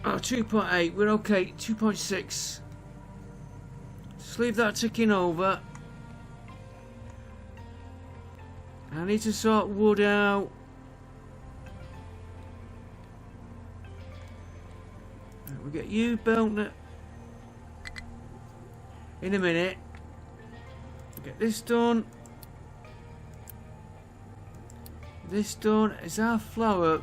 oh, 2.8. We're okay. 2.6. Just leave that ticking over. I need to sort wood out. We'll get you built in a minute. Get this done. This done. Is our flour?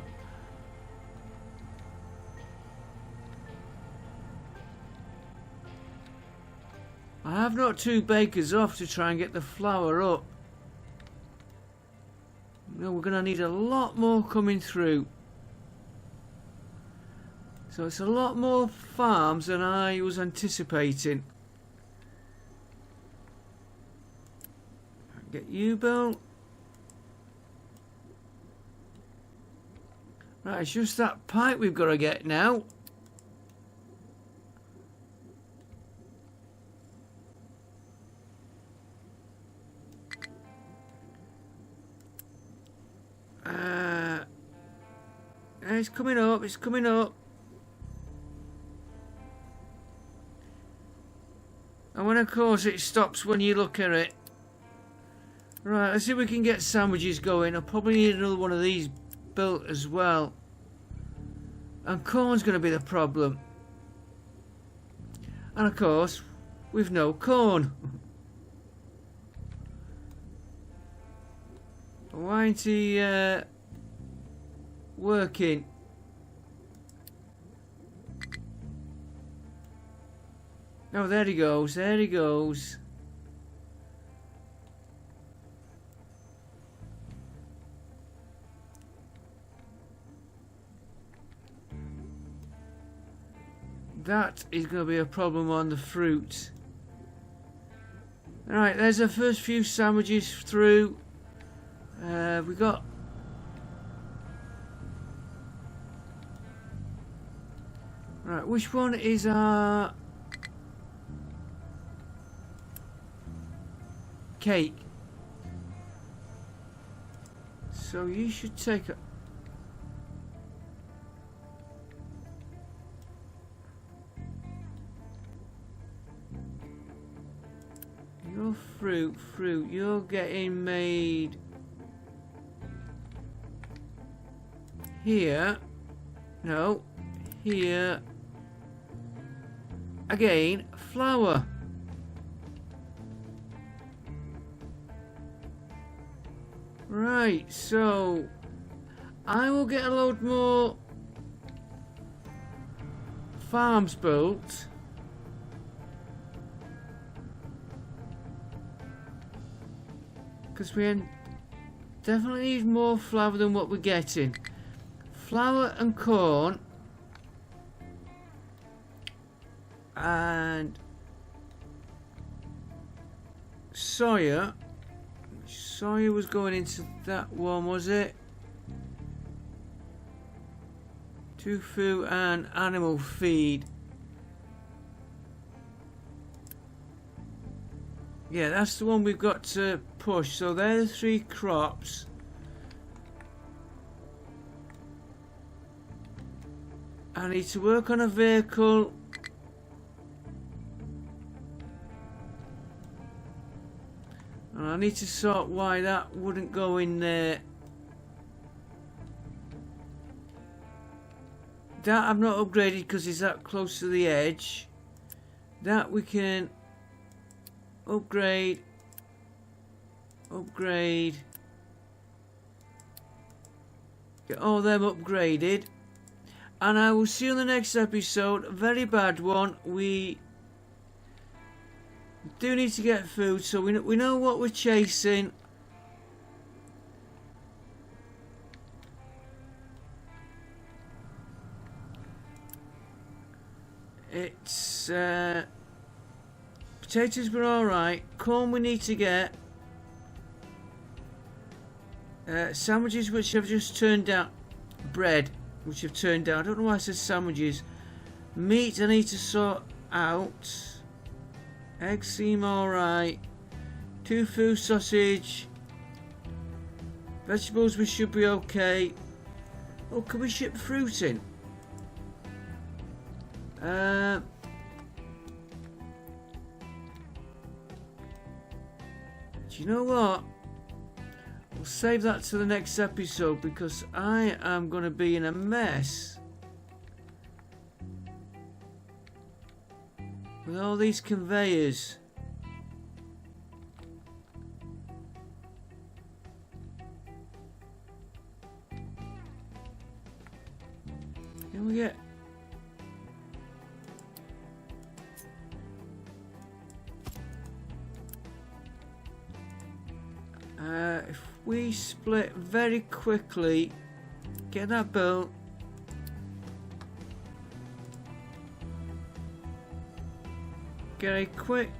I have not 2 bakers off to try and get the flour up. No, we're going to need a lot more coming through. So it's a lot more farms than I was anticipating. Get you built. Right, it's just that pipe we've got to get now. It's coming up, it's coming up. And when of course it stops when you look at it. Right, let's see if we can get sandwiches going. I'll probably need another one of these built as well. And corn's going to be the problem. And of course, we've no corn. Why ain't he working? Oh, there he goes, there he goes. That is going to be a problem on the fruit. Alright, there's the first few sandwiches through. We got... right, which one is our... cake? So you should take a... your fruit, you're getting made here. No, here. Again, flour. Right, so I will get a load more farms built. Because we definitely need more flour than what we're getting. Flour and corn. And soya. Soya was going into that one, was it? Tofu and animal feed. Yeah, that's the one we've got to push. So they're the 3 crops. I need to work on a vehicle. And I need to sort why that wouldn't go in there. That I've not upgraded because it's that close to the edge. That we can upgrade. Upgrade. Get all them upgraded. And I will see you in the next episode. A very bad one. We do need to get food, so we know what we're chasing. It's potatoes were alright. Corn we need to get. Sandwiches which I've just turned down. bread, which I've turned down. I don't know why I said sandwiches. Meat I need to sort out. Eggs seem alright. Tofu, sausage. Vegetables we should be okay. Oh, can we ship fruit in? Do you know what? We'll save that to the next episode because I am going to be in a mess with all these conveyors. Can we get... if we split very quickly, get that built. Get a quick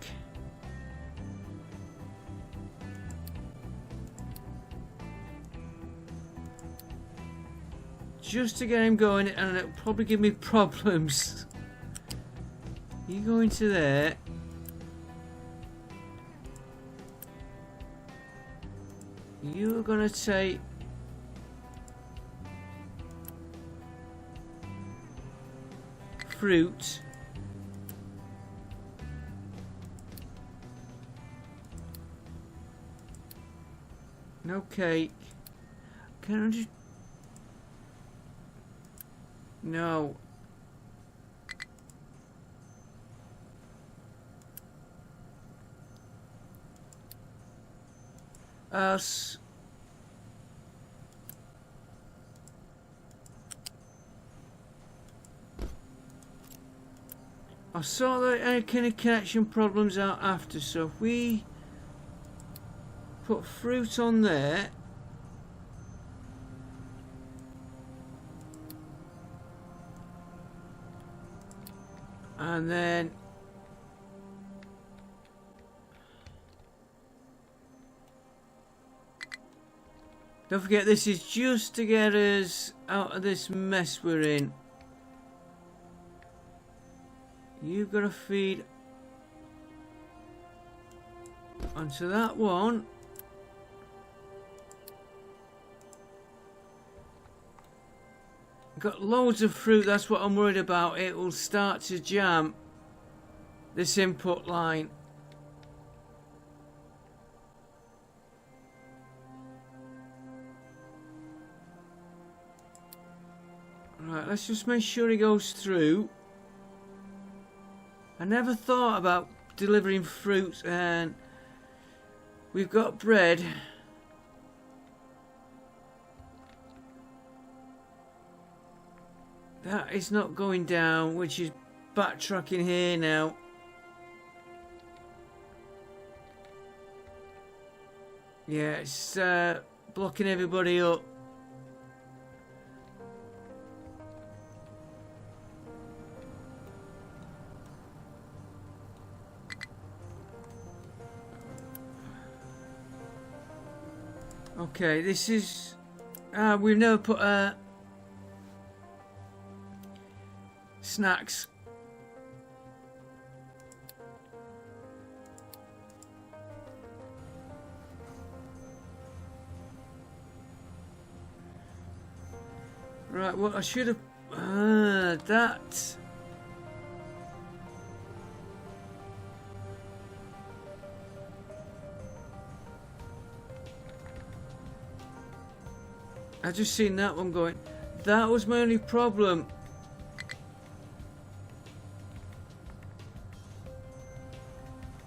just to get him going, and it'll probably give me problems. You go into there. You're gonna take fruit. No cake. Can I just... No. Us. I'll sort any kind of connection problems out after, so if we put fruit on there, and then don't forget, this is just to get us out of this mess we're in. You've got to feed onto that one. Got loads of fruit, that's what I'm worried about. It will start to jam this input line. Right, let's just make sure it goes through. I never thought about delivering fruit, and we've got bread. That is not going down, which is backtracking here now. Yeah, it's blocking everybody up. Okay, this is... we've never put snacks. Right, well, I should have... that... I just seen that one going. That was my only problem.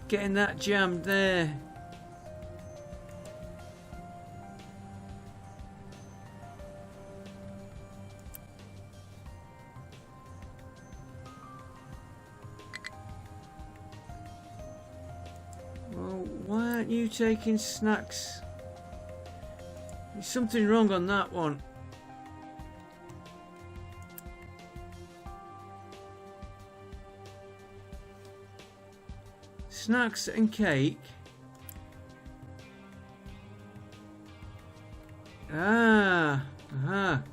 Getting that jammed there. Well, why aren't you taking snacks? There's something wrong on that one. Snacks and cake. Ah, aha.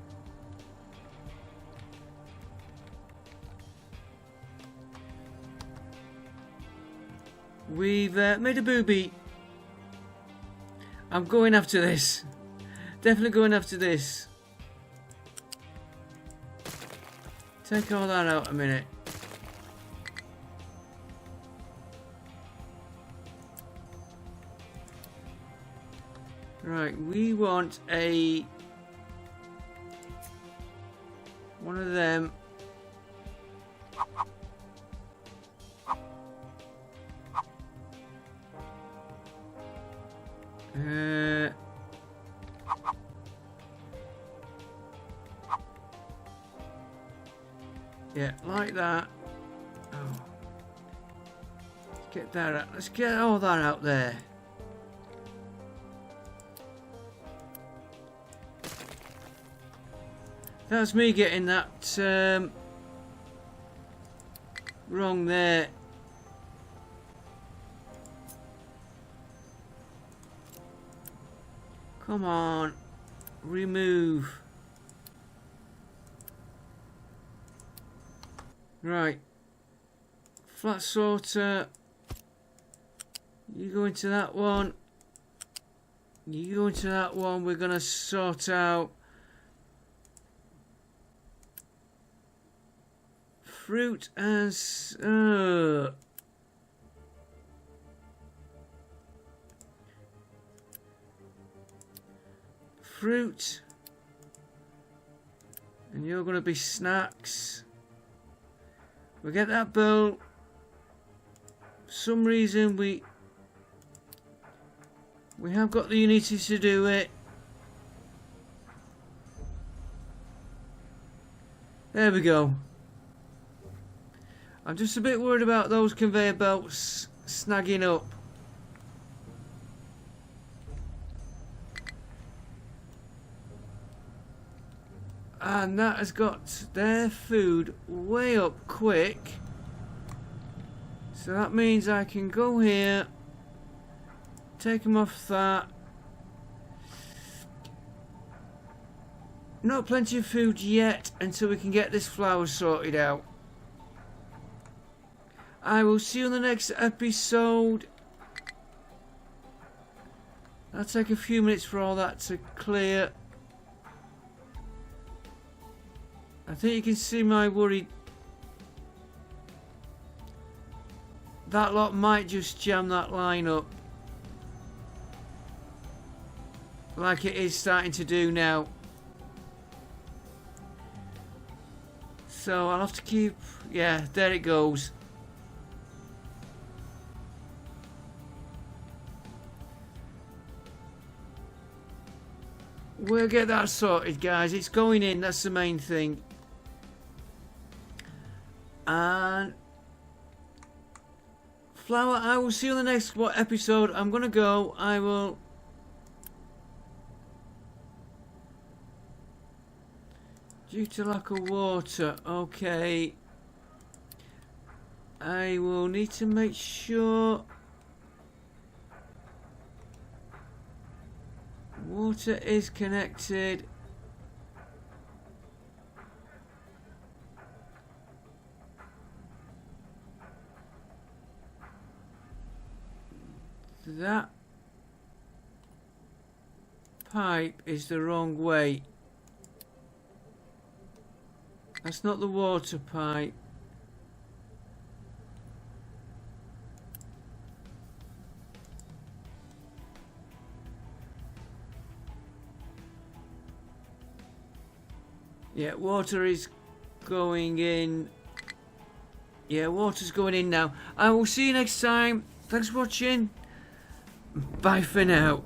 We've made a booby. I'm going after this. Definitely going after this. Take all that out a minute. Right, we want one of them. Yeah, like that. Oh. Let's get that out. Let's get all that out there. That's me getting that wrong there. Come on. Remove. Right. Flat sorter. You go into that one. You go into that one. We're going to sort out fruit and fruit, and you're going to be snacks. We get that bowl. For some reason we have got the unity to do it. There we go. I'm just a bit worried about those conveyor belts snagging up. And that has got their food way up quick. So that means I can go here, take them off that. Not plenty of food yet until we can get this flour sorted out. I will see you in the next episode. That'll take a few minutes for all that to clear. I think you can see my worry. That lot might just jam that line up. Like it is starting to do now. So I'll have to keep... Yeah, there it goes. We'll get that sorted, guys. It's going in, that's the main thing. And flour, I will see you in the next episode. I'm gonna go. I will due to lack of water. Okay. I will need to make sure water is connected. That pipe is the wrong way. That's not the water pipe. Yeah, water is going in. Yeah, water's going in now. I will see you next time. Thanks for watching. Bye for now.